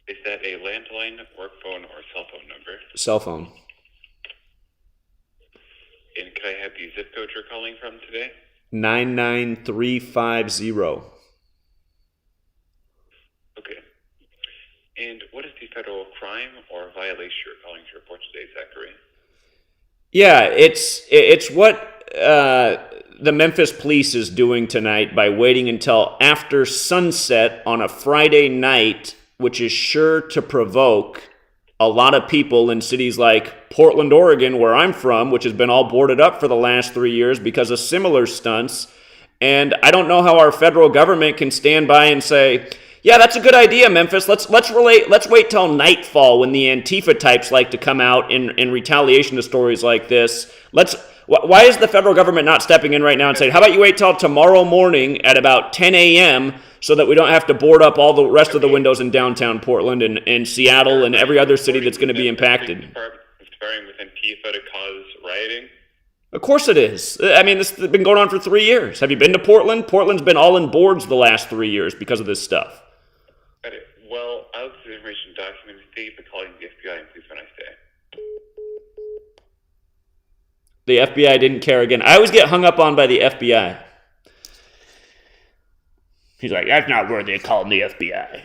Is that a landline, work phone, or cell phone number? Cell phone. And could I have the zip code you're calling from today? 99350. Okay. And what is the federal crime or violation you're calling to report today, Zachary? Yeah, it's what the Memphis police is doing tonight by waiting until after sunset on a Friday night, which is sure to provoke a lot of people in cities like Portland, Oregon, where I'm from, which has been all boarded up for the last 3 years because of similar stunts. And I don't know how our federal government can stand by and say, yeah, that's a good idea, Memphis. Let's wait till nightfall when the Antifa types like to come out in retaliation to stories like this. Why is the federal government not stepping in right now and saying, how about you wait till tomorrow morning at about 10 a.m. so that we don't have to board up all the rest of the windows in downtown Portland and Seattle and every other city that's going to be impacted? Conspiring with Antifa to cause rioting? Of course it is. I mean, this has been going on for 3 years. Have you been to Portland? Portland's been all in boards the last 3 years because of this stuff. Well, I'll get the information documented. Thank you for calling the FBI, and please have a nice day. The FBI didn't care again. I always get hung up on by the FBI. He's like, that's not worthy of calling the FBI.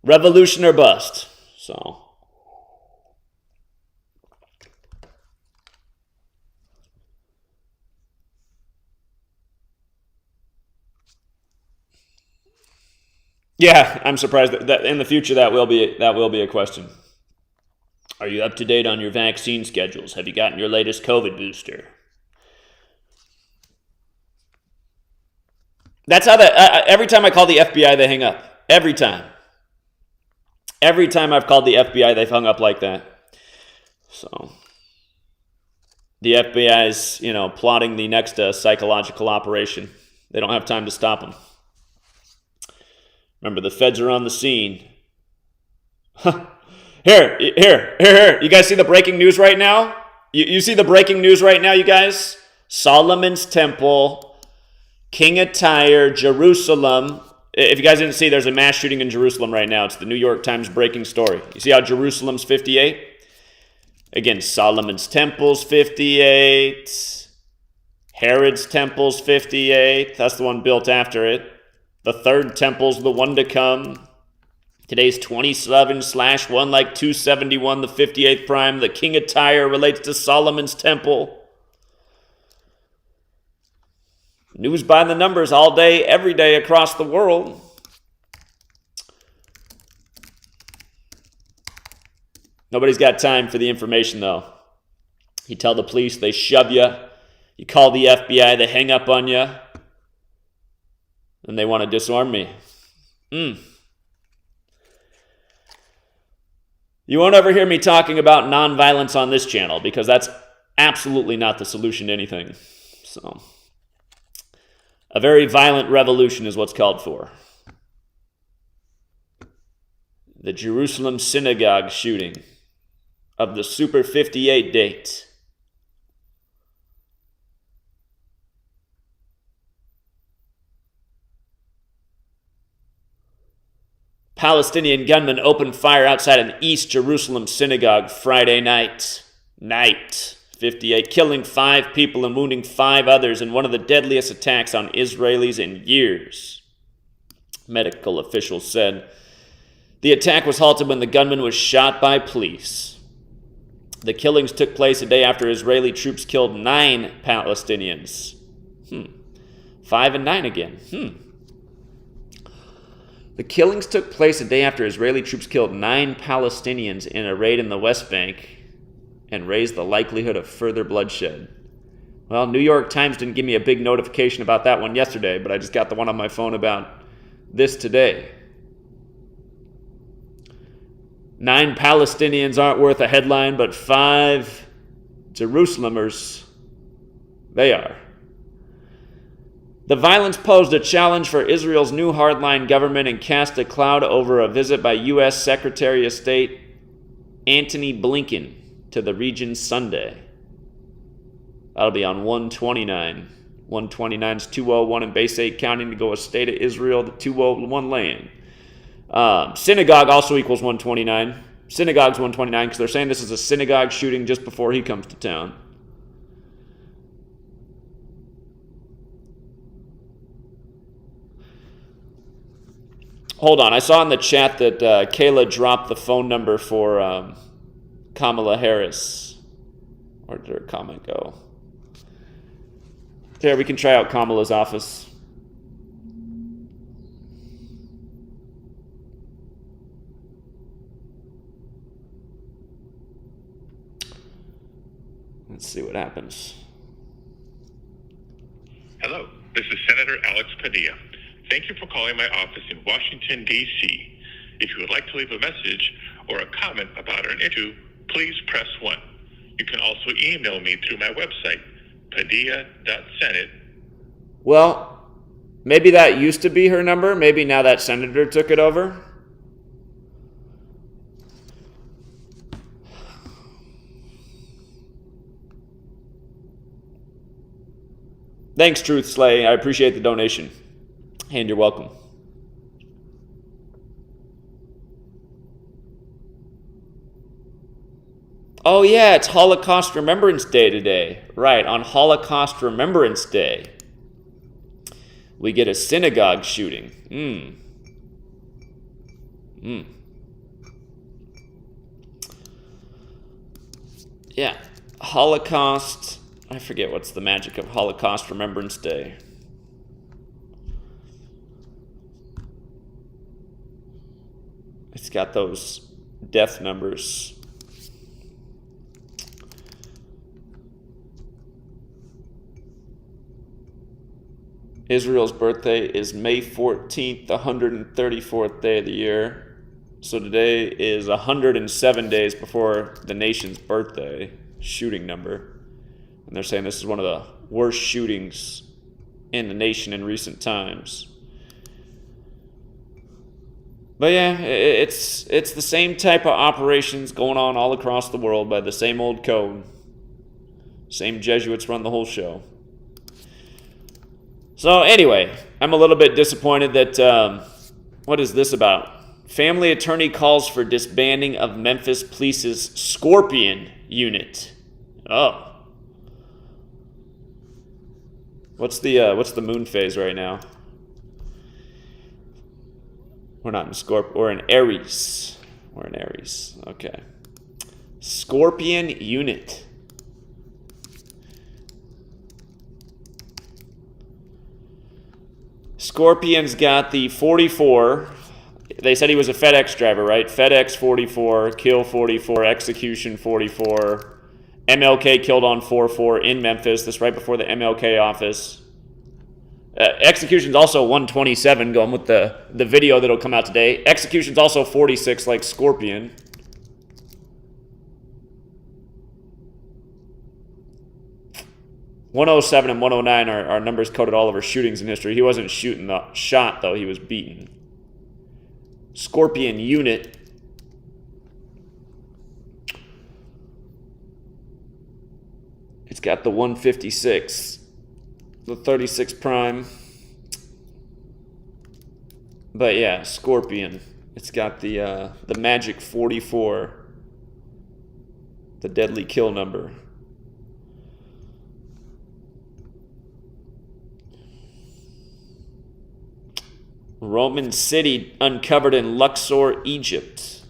Revolution or bust. So. Yeah, I'm surprised that in the future that will be a question. Are you up to date on your vaccine schedules? Have you gotten your latest COVID booster? That's how every time I call the FBI, they hang up. Every time. Every time I've called the FBI, they've hung up like that. So the FBI's, plotting the next psychological operation. They don't have time to stop them. Remember, the feds are on the scene. Here. You guys see the breaking news right now? You see the breaking news right now, you guys? Solomon's Temple, King of Tyre, Jerusalem. If you guys didn't see, there's a mass shooting in Jerusalem right now. It's the New York Times breaking story. You see how Jerusalem's 58? Again, Solomon's Temple's 58. Herod's Temple's 58. That's the one built after it. The third temple's the one to come. Today's 27/1 like 271, the 58th prime. The King of Tyre relates to Solomon's Temple. News by the numbers all day, every day across the world. Nobody's got time for the information, though. You tell the police, they shove you. You call the FBI, they hang up on you. And they want to disarm me. You won't ever hear me talking about nonviolence on this channel because that's absolutely not the solution to anything. So, a very violent revolution is what's called for. The Jerusalem synagogue shooting of the Super 58 date. Palestinian gunmen opened fire outside an East Jerusalem synagogue Friday night. 58, killing 5 people and wounding 5 others in one of the deadliest attacks on Israelis in years. Medical officials said the attack was halted when the gunman was shot by police. The killings took place a day after Israeli troops killed 9 Palestinians. 5 and 9 again. The killings took place a day after Israeli troops killed 9 Palestinians in a raid in the West Bank and raised the likelihood of further bloodshed. Well, New York Times didn't give me a big notification about that one yesterday, but I just got the one on my phone about this today. 9 Palestinians aren't worth a headline, but 5 Jerusalemers, they are. The violence posed a challenge for Israel's new hardline government and cast a cloud over a visit by U.S. Secretary of State Antony Blinken to the region Sunday. That'll be on 129. 129's 201 in Bay State County to go a state of Israel, the 201 lane. Synagogue also equals 129. Synagogue's 129 because they're saying this is a synagogue shooting just before he comes to town. Hold on, I saw in the chat that Kayla dropped the phone number for Kamala Harris. Where did her comment go? There, we can try out Kamala's office. Let's see what happens. Hello, this is Senator Alex Padilla. Thank you for calling my office in Washington, D.C. If you would like to leave a message or a comment about an issue, please press 1. You can also email me through my website, padilla.senate. Well, maybe that used to be her number. Maybe now that senator took it over. Thanks, Truth Slay. I appreciate the donation. And you're welcome. Oh yeah, it's Holocaust Remembrance Day today. Right, on Holocaust Remembrance Day. We get a synagogue shooting. Yeah. Holocaust. I forget what's the magic of Holocaust Remembrance Day. It's got those death numbers. Israel's birthday is May 14th, the 134th day of the year. So today is 107 days before the nation's birthday shooting number. And they're saying this is one of the worst shootings in the nation in recent times. But yeah, it's the same type of operations going on all across the world by the same old code. Same Jesuits run the whole show. So anyway, I'm a little bit disappointed that, what is this about? Family attorney calls for disbanding of Memphis Police's Scorpion unit. Oh. What's the moon phase right now? We're not in Scorpio. We're in Aries. We're in Aries. Okay. Scorpion unit. Scorpion's got the 44. They said he was a FedEx driver, right? FedEx 44, kill 44, execution 44. MLK killed on 4-4 in Memphis. This right before the MLK office. Execution's also 127, going with the video that'll come out today. Execution's also 46, like Scorpion. .107 and 109 are numbers coded all over shootings in history. He wasn't shot, though. He was beaten. Scorpion unit. It's got the 156. The 36 prime. But yeah, Scorpion. It's got the magic 44. The deadly kill number. Roman city uncovered in Luxor, Egypt.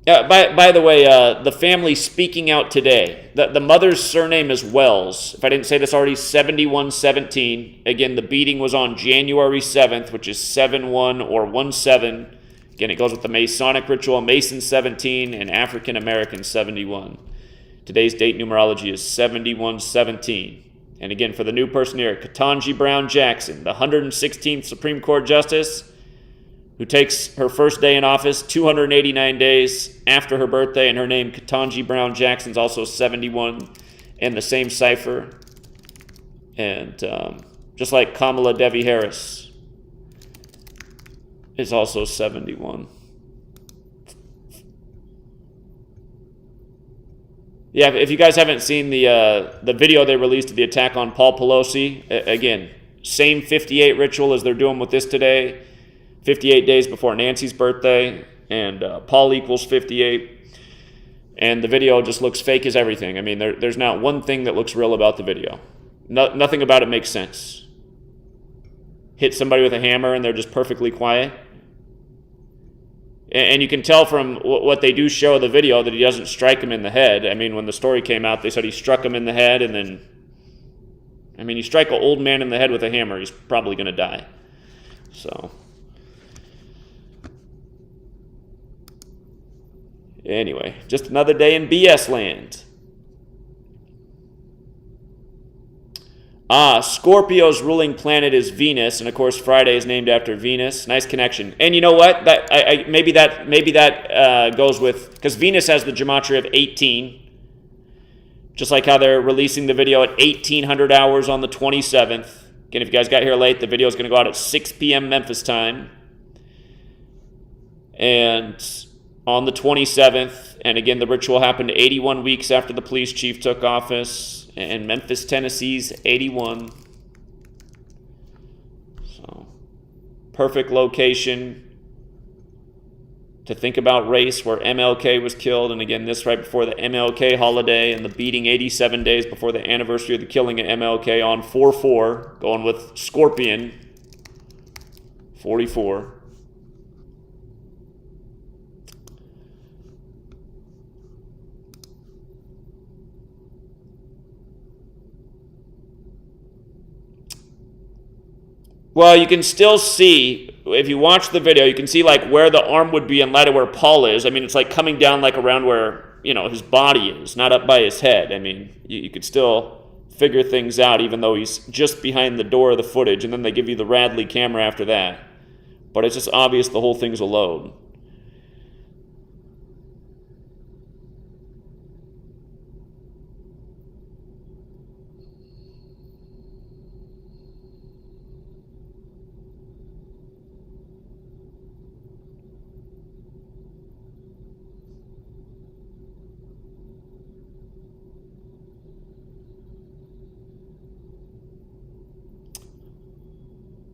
By the way, the family speaking out today. The mother's surname is Wells. If I didn't say this already, 7117. Again, the beating was on January 7th, which is 7-1 or 1-7. Again, it goes with the Masonic ritual, Mason 17 and African American 71. Today's date numerology is 7117. And again, for the new person here, Ketanji Brown Jackson, the 116th Supreme Court Justice, who takes her first day in office 289 days after her birthday, and her name, Ketanji Brown Jackson's also 71 in the same cipher. And just like Kamala Devi Harris is also 71. Yeah, if you guys haven't seen the video they released of the attack on Paul Pelosi, again, same 58 ritual as they're doing with this today, 58 days before Nancy's birthday, and Paul equals 58, and the video just looks fake as everything. I mean, there's not one thing that looks real about the video. Nothing about it makes sense. Hit somebody with a hammer and they're just perfectly quiet. And you can tell from what they do show the video that he doesn't strike him in the head. I mean, when the story came out, they said he struck him in the head, and then, I mean, you strike an old man in the head with a hammer, he's probably going to die. So, anyway, just another day in BS land. Scorpio's ruling planet is Venus, and of course Friday is named after Venus. Nice connection. And you know what? Maybe that goes with, because Venus has the gematria of 18, just like how they're releasing the video at 1800 hours on the 27th. Again, if you guys got here late, the video is going to go out at 6 p.m. Memphis time. And on the 27th, and again, the ritual happened 81 weeks after the police chief took office. And Memphis, Tennessee's 81. So, perfect location. to think about race, where MLK was killed, and again, this right before the MLK holiday and the beating 87 days before the anniversary of the killing of MLK on 4/4, going with Scorpion, 44. Well, you can still see, if you watch the video, you can see like where the arm would be in light of where Paul is. I mean, it's like coming down like around where, you know, his body is, not up by his head. I mean, you could still figure things out even though he's just behind the door of the footage, and then they give you the Radley camera after that. But it's just obvious the whole thing's a load.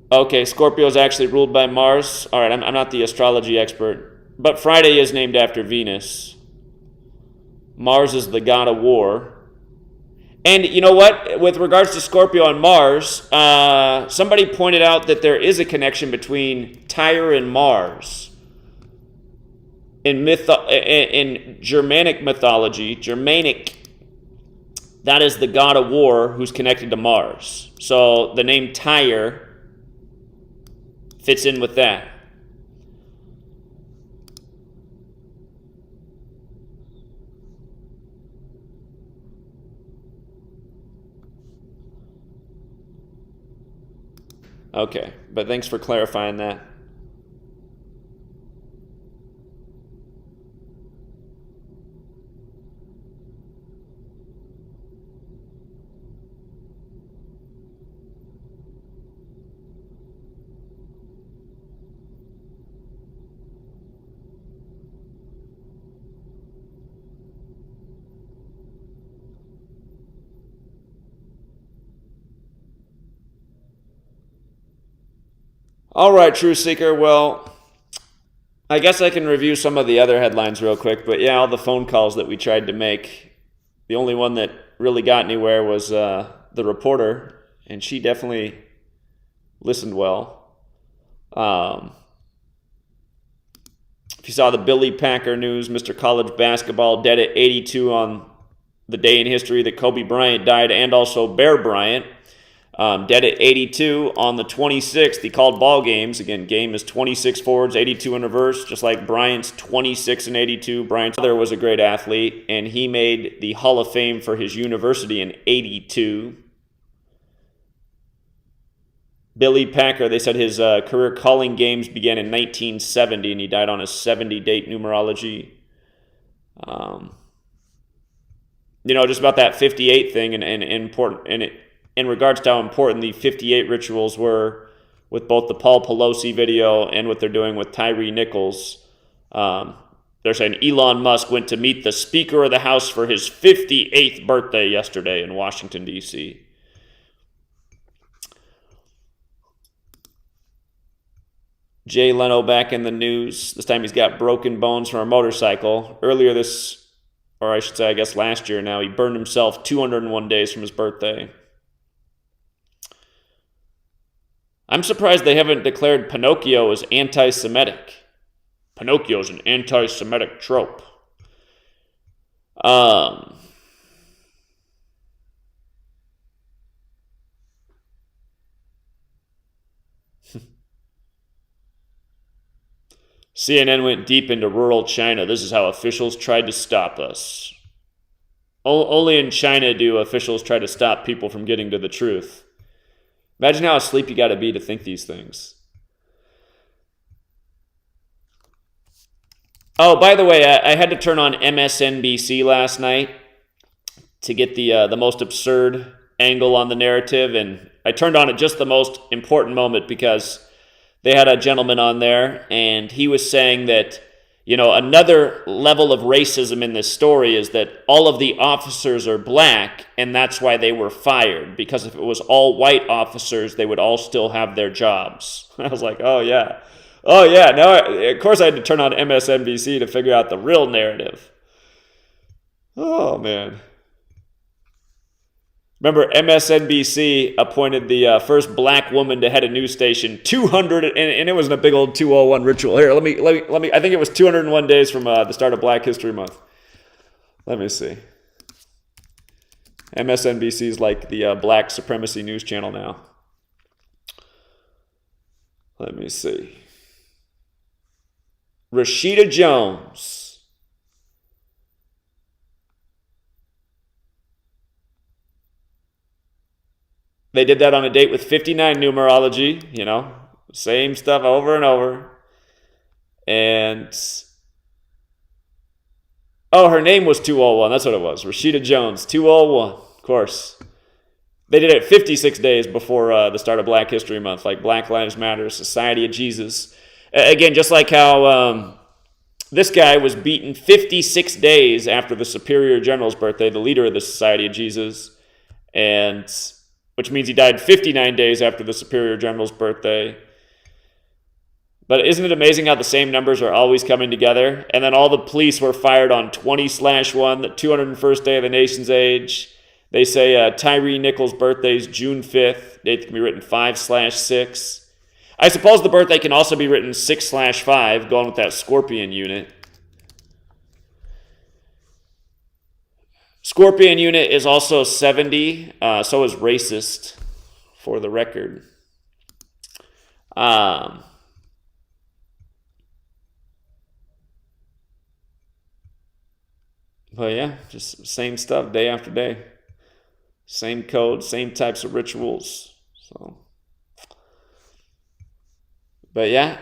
Okay, Scorpio is actually ruled by Mars. All right, I'm not the astrology expert, but Friday is named after Venus. Mars is the god of war. And you know what? With regards to Scorpio and Mars, somebody pointed out that there is a connection between Tyre and Mars. In Germanic mythology, that is the god of war who's connected to Mars. So the name Tyre fits in with that. Okay, but thanks for clarifying that. All right, Truth Seeker. Well, I guess I can review some of the other headlines real quick. But yeah, all the phone calls that we tried to make, the only one that really got anywhere was the reporter, and she definitely listened well. If you saw the Billy Packer news, Mr. College Basketball dead at 82 on the day in history that Kobe Bryant died, and also Bear Bryant. Dead at 82 on the 26th. He called ball games. Again, game is 26 forwards, 82 in reverse, just like Bryant's 26 and 82. Bryant's father was a great athlete, and he made the Hall of Fame for his university in 82. Billy Packer, they said his career calling games began in 1970, and he died on a 70-date numerology. Just about that 58 thing and important, and it, in regards to how important the 58 rituals were with both the Paul Pelosi video and what they're doing with Tyre Nichols. They're saying Elon Musk went to meet the Speaker of the House for his 58th birthday yesterday in Washington, D.C. Jay Leno back in the news. This time he's got broken bones from a motorcycle. Earlier last year now, he burned himself 201 days from his birthday. I'm surprised they haven't declared Pinocchio as anti-Semitic. Pinocchio's an anti-Semitic trope. CNN went deep into rural China. This is how officials tried to stop us. Only in China do officials try to stop people from getting to the truth. Imagine how asleep you got to be to think these things. Oh, by the way, I had to turn on MSNBC last night to get the most absurd angle on the narrative, and I turned on at just the most important moment because they had a gentleman on there, and he was saying that, another level of racism in this story is that all of the officers are black, and that's why they were fired. Because if it was all white officers, they would all still have their jobs. I was like, oh, yeah. Oh, yeah. Now, of course, I had to turn on MSNBC to figure out the real narrative. Oh, man. Remember, MSNBC appointed the first black woman to head a news station. 200, and it was in a big old 201 ritual. Here, let me. I think it was 201 days from the start of Black History Month. Let me see. MSNBC is like the black supremacy news channel now. Let me see. Rashida Jones. They did that on a date with 59 numerology, you know, same stuff over and over. And, oh, her name was 201. That's what it was. Rashida Jones, 201, of course. They did it 56 days before the start of Black History Month, like Black Lives Matter, Society of Jesus. Again, just like how this guy was beaten 56 days after the Superior General's birthday, the leader of the Society of Jesus, and which means he died 59 days after the Superior General's birthday. But isn't it amazing how the same numbers are always coming together? And then all the police were fired on 20/1, the 201st day of the nation's age. They say Tyre Nichols' birthday is June 5th. Date can be written 5/6. I suppose the birthday can also be written 6/5, going with that Scorpion unit. Scorpion unit is also 70, so is racist, for the record. But yeah, just same stuff day after day. Same code, same types of rituals. So, but yeah,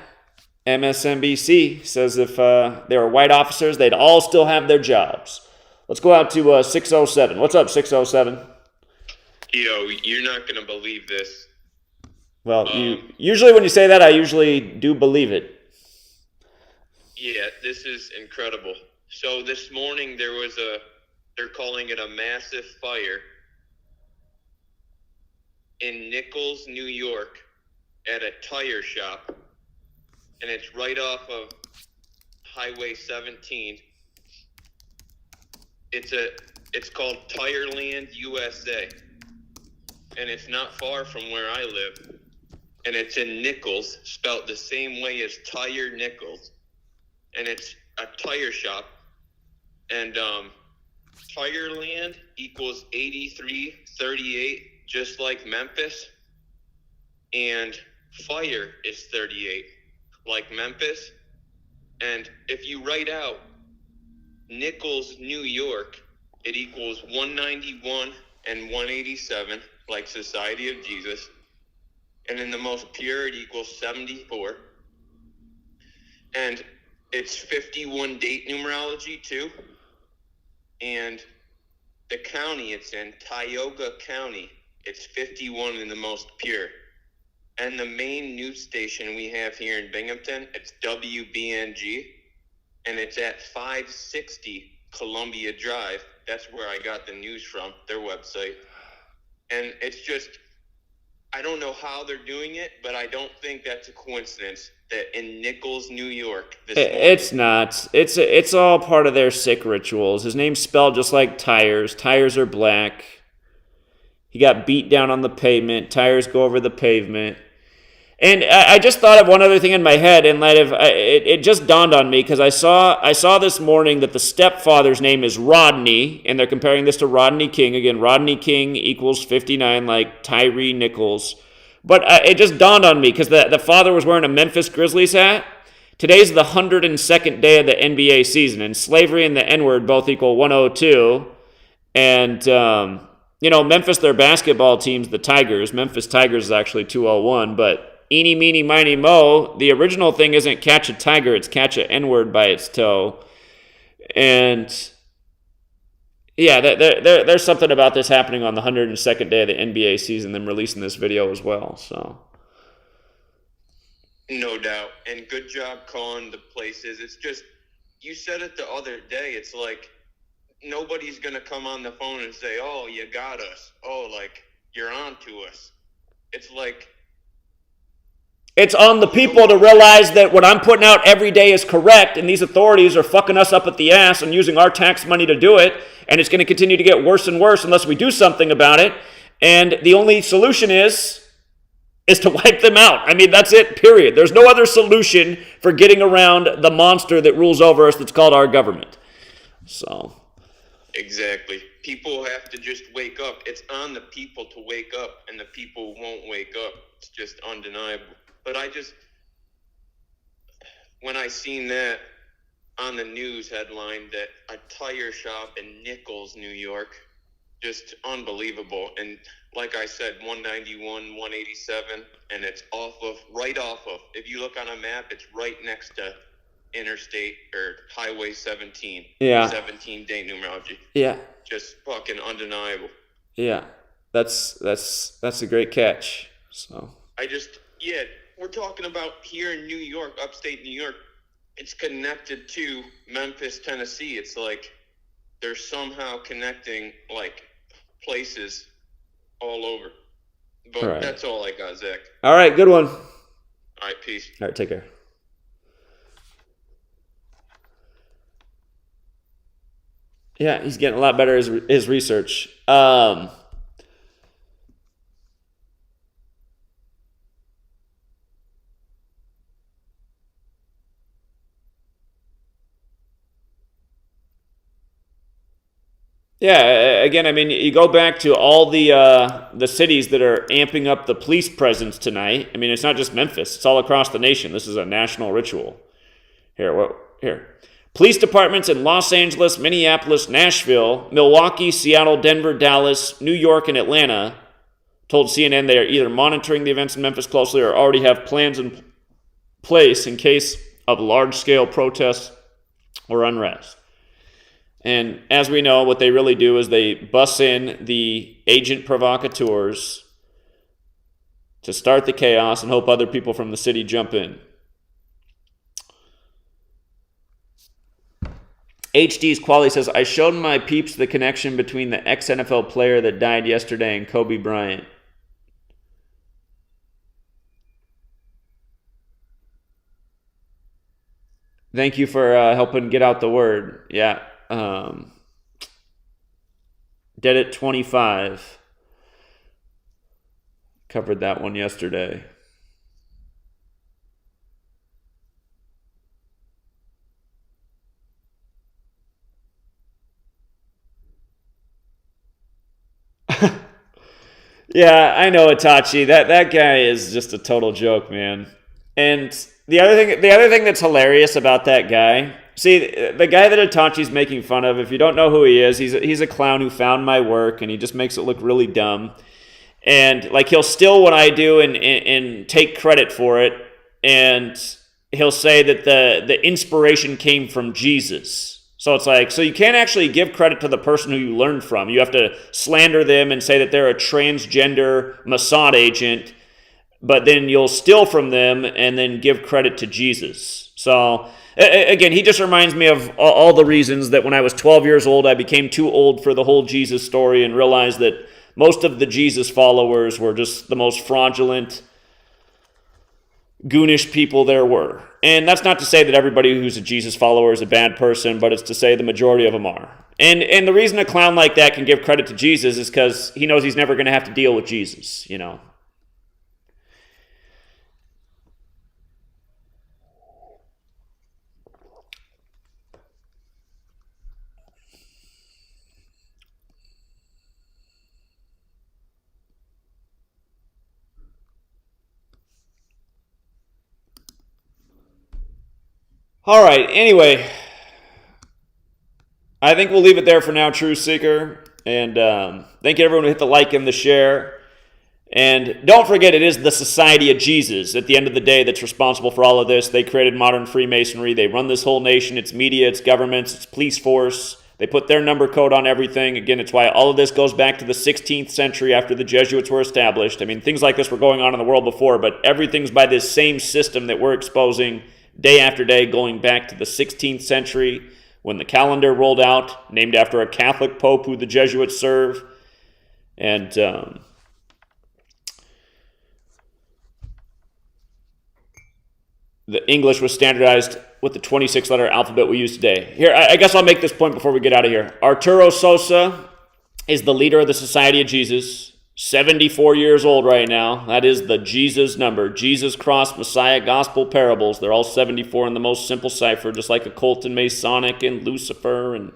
MSNBC says if they were white officers, they'd all still have their jobs. Let's go out to 607. What's up, 607? Yo, you're not going to believe this. Well, usually when you say that, I usually do believe it. Yeah, this is incredible. So this morning there was they're calling it a massive fire in Nichols, New York at a tire shop. And it's right off of Highway 17. It's called Tireland, USA, and it's not far from where I live, and it's in Nichols, spelt the same way as Tyre Nichols, and it's a tire shop, and Tireland equals 8338, just like Memphis, and fire is 38, like Memphis, and if you write out Nichols, New York, it equals 191 and 187, like Society of Jesus. And in the most pure, it equals 74. And it's 51 date numerology, too. And the county it's in, Tioga County, it's 51 in the most pure. And the main news station we have here in Binghamton, it's WBNG. And it's at 560 Columbia Drive. That's where I got the news from, their website. And it's just, I don't know how they're doing it, but I don't think that's a coincidence that in Nichols, New York, it's not. It's all part of their sick rituals. His name's spelled just like tires. Tires are black. He got beat down on the pavement. Tires go over the pavement. And I just thought of one other thing in my head in light of it just dawned on me because I saw this morning that the stepfather's name is Rodney, and they're comparing this to Rodney King. Again, Rodney King equals 59, like Tyre Nichols. But it just dawned on me because the father was wearing a Memphis Grizzlies hat. Today's the 102nd day of the NBA season, and slavery and the N-word both equal 102. And Memphis, their basketball team's the Tigers. Memphis Tigers is actually 201, but eeny, meeny, miny, mo, the original thing isn't catch a tiger, it's catch a N-word by its toe. And yeah, there's something about this happening on the 102nd day of the NBA season, them releasing this video as well. So, no doubt. And good job calling the places. It's just, you said it the other day, it's like nobody's going to come on the phone and say, oh, you got us. Oh, like, you're on to us. It's like, It's on the people to realize that what I'm putting out every day is correct, and these authorities are fucking us up at the ass and using our tax money to do it, and it's going to continue to get worse and worse unless we do something about it. And the only solution is to wipe them out. I mean, that's it, period. There's no other solution for getting around the monster that rules over us that's called our government. So. Exactly. People have to just wake up. It's on the people to wake up, and the people won't wake up. It's just undeniable. But when I seen that on the news headline that a tire shop in Nichols, New York, just unbelievable. And like I said, 191, 187, and it's right off of, if you look on a map, it's right next to Interstate or Highway 17. Yeah. 17 day numerology. Yeah. Just fucking undeniable. Yeah. That's a great catch. So. We're talking about here in New York, upstate New York. It's connected to Memphis, Tennessee. It's like they're somehow connecting like places all over. But all right. That's all I got, Zach. All right, good one. All right, peace. All right, take care. Yeah, he's getting a lot better at his research. Yeah, again, I mean, you go back to all the cities that are amping up the police presence tonight. I mean, it's not just Memphis; it's all across the nation. This is a national ritual. Here. Police departments in Los Angeles, Minneapolis, Nashville, Milwaukee, Seattle, Denver, Dallas, New York, and Atlanta told CNN they are either monitoring the events in Memphis closely or already have plans in place in case of large-scale protests or unrest. And as we know, what they really do is they bus in the agent provocateurs to start the chaos and hope other people from the city jump in. HD's Quality says, I showed my peeps the connection between the ex-NFL player that died yesterday and Kobe Bryant. Thank you for helping get out the word. Yeah. Dead at 25. Covered that one yesterday. Yeah, I know Itachi. That guy is just a total joke, man. And the other thing that's hilarious about that guy, see, the guy that Itachi's making fun of, if you don't know who he is, he's a clown who found my work and he just makes it look really dumb. And like he'll steal what I do and take credit for it, and he'll say that the inspiration came from Jesus. So it's like, so you can't actually give credit to the person who you learned from. You have to slander them and say that they're a transgender Mossad agent, but then you'll steal from them and then give credit to Jesus. So again, he just reminds me of all the reasons that when I was 12 years old, I became too old for the whole Jesus story and realized that most of the Jesus followers were just the most fraudulent, goonish people there were. And that's not to say that everybody who's a Jesus follower is a bad person, but it's to say the majority of them are. And the reason a clown like that can give credit to Jesus is because he knows he's never going to have to deal with Jesus, you know. All right, anyway, I think we'll leave it there for now, Truth Seeker. And thank you everyone who hit the like and the share. And don't forget, it is the Society of Jesus at the end of the day that's responsible for all of this. They created modern Freemasonry. They run this whole nation. It's media, it's governments, it's police force. They put their number code on everything. Again, it's why all of this goes back to the 16th century after the Jesuits were established. I mean, things like this were going on in the world before, but everything's by this same system that we're exposing day after day, going back to the 16th century when the calendar rolled out, named after a Catholic pope who the Jesuits serve. And the English was standardized with the 26-letter alphabet we use today. Here, I guess I'll make this point before we get out of here. Arturo Sosa is the leader of the Society of Jesus, 74 years old right now. That is the Jesus number. Jesus, Cross, Messiah, Gospel, Parables. They're all 74 in the most simple cipher, just like occult and Masonic and Lucifer and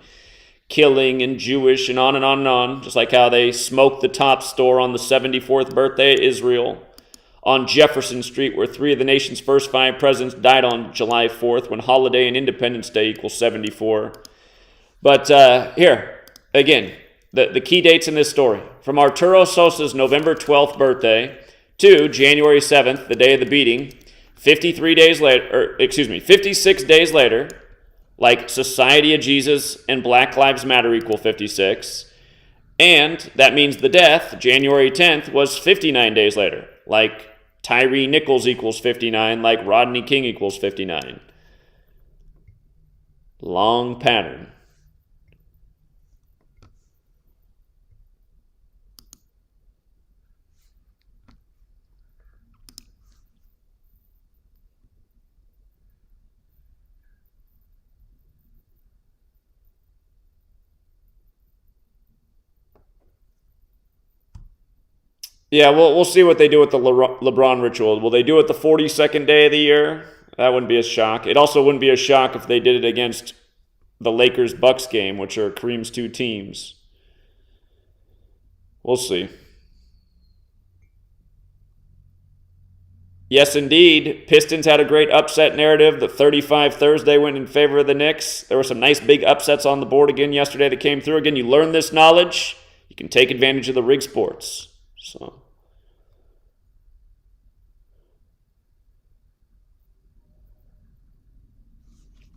killing and Jewish and on and on and on. Just like how they smoked the top store on the 74th birthday of Israel on Jefferson Street, where 3 of the nation's first 5 presidents died on July 4th, when holiday and Independence Day equals 74. But here, again, the key dates in this story. From Arturo Sosa's November 12th birthday to January 7th, the day of the beating, 56 days later, like Society of Jesus and Black Lives Matter equal 56. And that means the death, January 10th, was 59 days later, like Tyre Nichols equals 59, like Rodney King equals 59. Long pattern. Yeah, we'll see what they do with the LeBron ritual. Will they do it the 42nd day of the year? That wouldn't be a shock. It also wouldn't be a shock if they did it against the Lakers-Bucks game, which are Kareem's 2 teams. We'll see. Yes, indeed. Pistons had a great upset narrative. The 35 Thursday went in favor of the Knicks. There were some nice big upsets on the board again yesterday that came through. Again, you learn this knowledge, you can take advantage of the rig sports. So,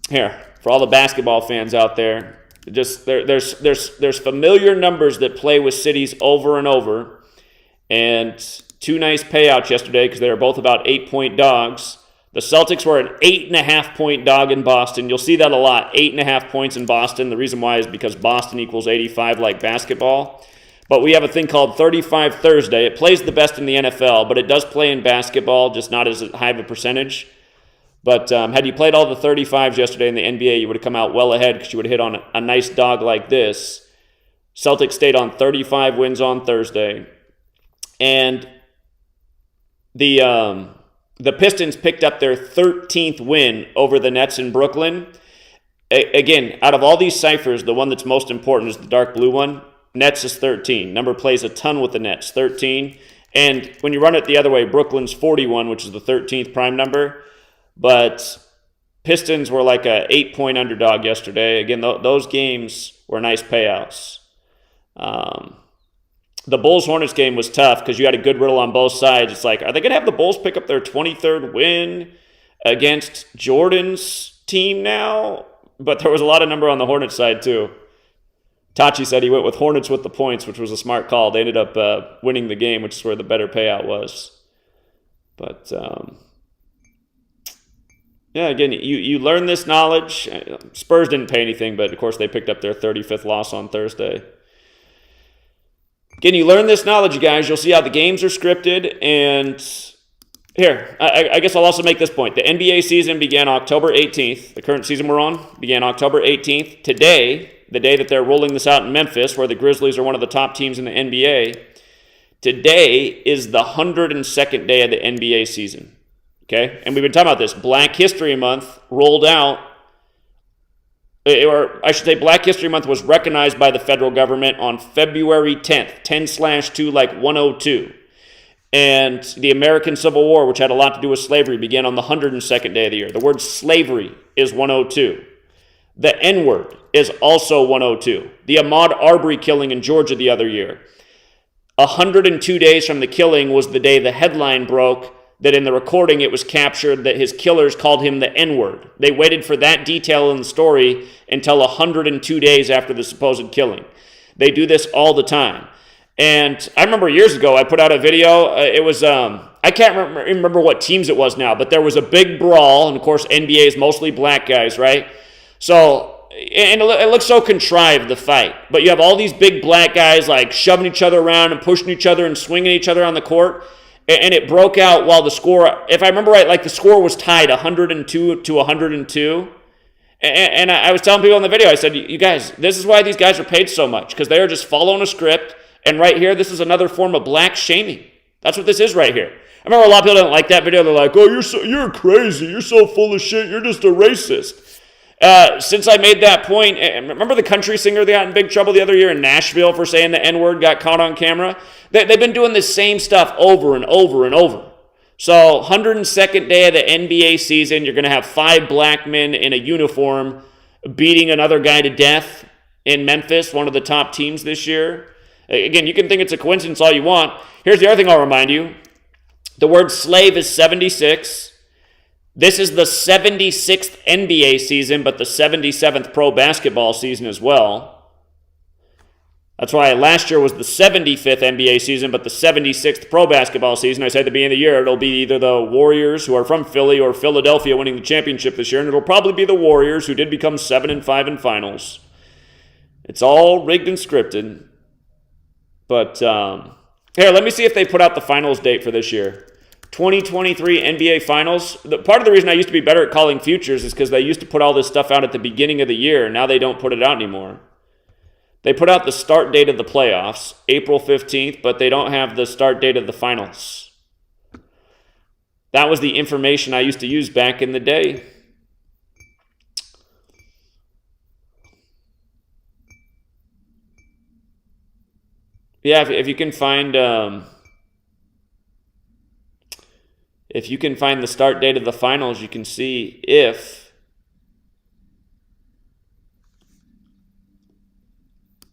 here, for all the basketball fans out there, just there's familiar numbers that play with cities over and over, and 2 nice payouts yesterday because they were both about 8-point dogs. The Celtics were an 8.5-point dog in Boston. You'll see that a lot, 8.5 points in Boston. The reason why is because Boston equals 85 like basketball. But we have a thing called 35 Thursday. It plays the best in the NFL, but it does play in basketball, just not as high of a percentage. But had you played all the 35s yesterday in the NBA, you would have come out well ahead because you would have hit on a nice dog like this. Celtics stayed on 35 wins on Thursday. And the Pistons picked up their 13th win over the Nets in Brooklyn. Again, out of all these ciphers, the one that's most important is the dark blue one. Nets is 13. Number plays a ton with the Nets, 13. And when you run it the other way, Brooklyn's 41, which is the 13th prime number. But Pistons were like a 8-point underdog yesterday. Again, those games were nice payouts. The Bulls-Hornets game was tough because you had a good riddle on both sides. It's like, are they going to have the Bulls pick up their 23rd win against Jordan's team now? But there was a lot of number on the Hornets side too. Tachi said he went with Hornets with the points, which was a smart call. They ended up winning the game, which is where the better payout was. But, yeah, again, you learn this knowledge. Spurs didn't pay anything, but, of course, they picked up their 35th loss on Thursday. Again, you learn this knowledge, you guys. You'll see how the games are scripted. And here, I guess I'll also make this point. The NBA season began October 18th. The current season we're on began October 18th. Today, the day that they're rolling this out in Memphis, where the Grizzlies are one of the top teams in the NBA, today is the 102nd day of the NBA season. Okay? And we've been talking about this. Black History Month rolled out, or I should say Black History Month was recognized by the federal government on February 10th, 10/2 like 102. And the American Civil War, which had a lot to do with slavery, began on the 102nd day of the year. The word slavery is 102. The N-word is also 102. The Ahmaud Arbery killing in Georgia the other year. 102 days from the killing was the day the headline broke that in the recording it was captured that his killers called him the N-word. They waited for that detail in the story until 102 days after the supposed killing. They do this all the time. And I remember years ago I put out a video. It was, I can't remember what teams it was now, but there was a big brawl. And of course, NBA is mostly black guys, right? So, and it looks so contrived, the fight. But you have all these big black guys like shoving each other around and pushing each other and swinging each other on the court. and it broke out while the score, if I remember right, like the score was tied 102 to 102. And I was telling people in the video, I said, you guys, this is why these guys are paid so much, because they are just following a script. And right here, this is another form of black shaming. That's what this is right here. I remember a lot of people didn't like that video. They're like, oh, you're crazy. You're so full of shit. You're just a racist. Since I made that point, remember the country singer that got in big trouble the other year in Nashville for saying the N-word, got caught on camera? They've been doing the same stuff over and over and over. So 102nd day of the NBA season, you're going to have 5 black men in a uniform beating another guy to death in Memphis, one of the top teams this year. Again, you can think it's a coincidence all you want. Here's the other thing I'll remind you. The word slave is 76. This is the 76th NBA season, but the 77th pro basketball season as well. That's why last year was the 75th NBA season, but the 76th pro basketball season. I said at the beginning of the year, it'll be either the Warriors, who are from Philly, or Philadelphia winning the championship this year, and it'll probably be the Warriors, who did become 7-5 in finals. It's all rigged and scripted. But here, let me see if they put out the finals date for this year. 2023 NBA Finals. Part of the reason I used to be better at calling futures is because they used to put all this stuff out at the beginning of the year. Now they don't put it out anymore. They put out the start date of the playoffs, April 15th, but they don't have the start date of the finals. That was the information I used to use back in the day. Yeah, if you can find the start date of the finals, you can see if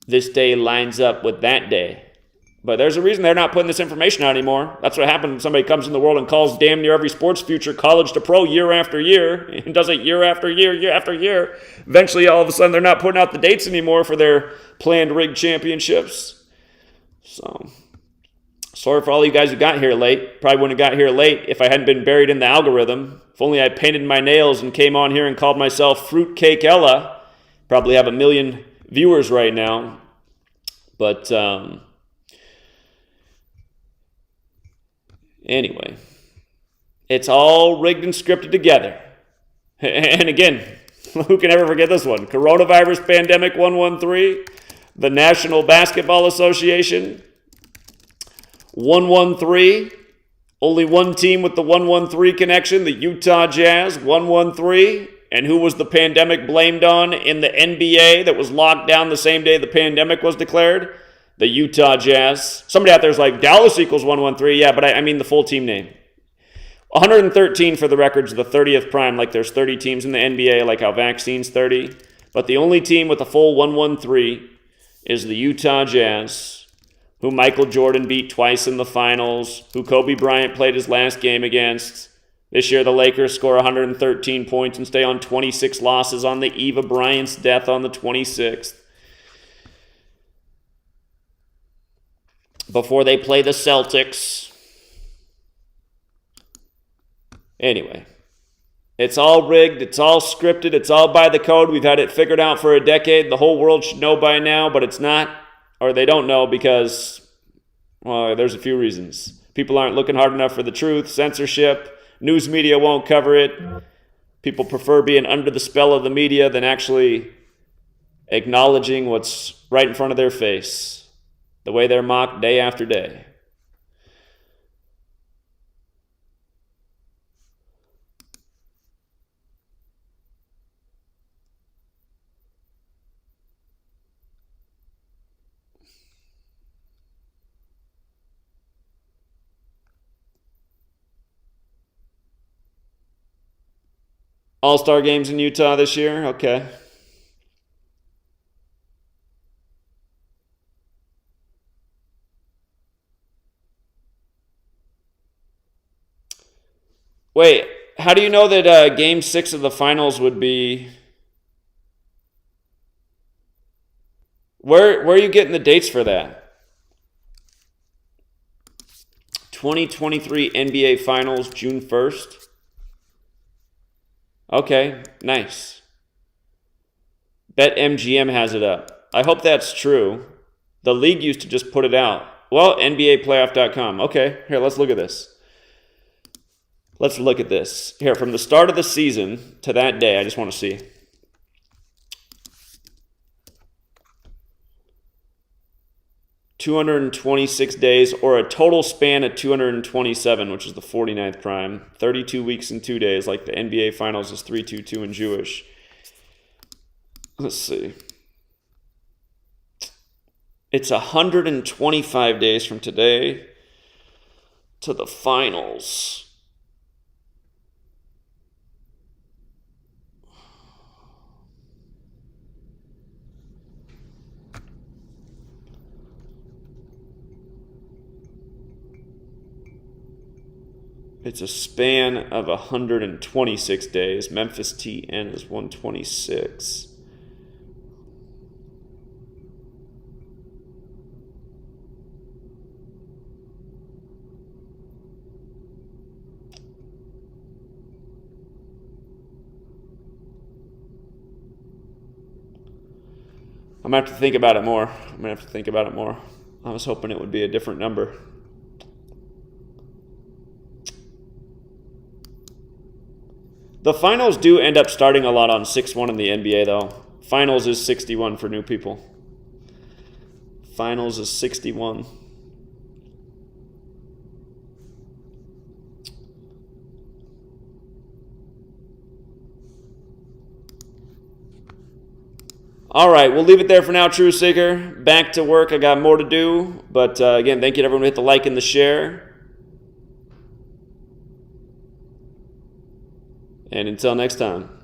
this day lines up with that day. But there's a reason they're not putting this information out anymore. That's what happens when somebody comes in the world and calls damn near every sports future college to pro year after year, and does it year after year, year after year. Eventually, all of a sudden, they're not putting out the dates anymore for their planned rigged championships. So, sorry for all you guys who got here late. Probably wouldn't have got here late if I hadn't been buried in the algorithm. If only I painted my nails and came on here and called myself Fruitcake Ella. Probably have 1 million viewers right now. But anyway, it's all rigged and scripted together. And again, who can ever forget this one? Coronavirus Pandemic 113, the National Basketball Association, 113. Only one team with the 113 connection, the Utah Jazz, 113. And who was the pandemic blamed on in the NBA that was locked down the same day the pandemic was declared? The Utah Jazz. Somebody out there is like, Dallas equals 113. Yeah, but I mean the full team name. 113 for the records, the 30th prime, like there's 30 teams in the NBA, like how vaccines 30. But the only team with a full 113 is the Utah Jazz, who Michael Jordan beat twice in the finals, who Kobe Bryant played his last game against. This year, the Lakers score 113 points and stay on 26 losses on the eve of Bryant's death on the 26th. Before they play the Celtics. Anyway, it's all rigged, it's all scripted, it's all by the code. We've had it figured out for a decade. The whole world should know by now, but it's not, or they don't know because, well, there's a few reasons. People aren't looking hard enough for the truth, censorship. News media won't cover it. People prefer being under the spell of the media than actually acknowledging what's right in front of their face, the way they're mocked day after day. All-Star games in Utah this year? Okay. Wait, how do you know that Game 6 of the finals would be... Where are you getting the dates for that? 2023 NBA Finals, June 1st? Okay, nice. BetMGM has it up. I hope that's true. The league used to just put it out. Well, NBAplayoff.com. Okay, here, let's look at this. Let's look at this. Here, from the start of the season to that day, I just want to see. $226 days, or a total span of 227, which is the 49th prime. 32 weeks and 2 days, like the NBA Finals is 3-2-2 in Jewish. Let's see. It's 125 days from today to the finals. It's a span of 126 days. Memphis TN is 126. I'm going to have to think about it more. I was hoping it would be a different number. The finals do end up starting a lot on 6-1 in the NBA, though. Finals is 61 for new people. Finals is 61. All right, we'll leave it there for now, True Seeker. Back to work. I got more to do. But again, thank you to everyone who hit the like and the share. And until next time.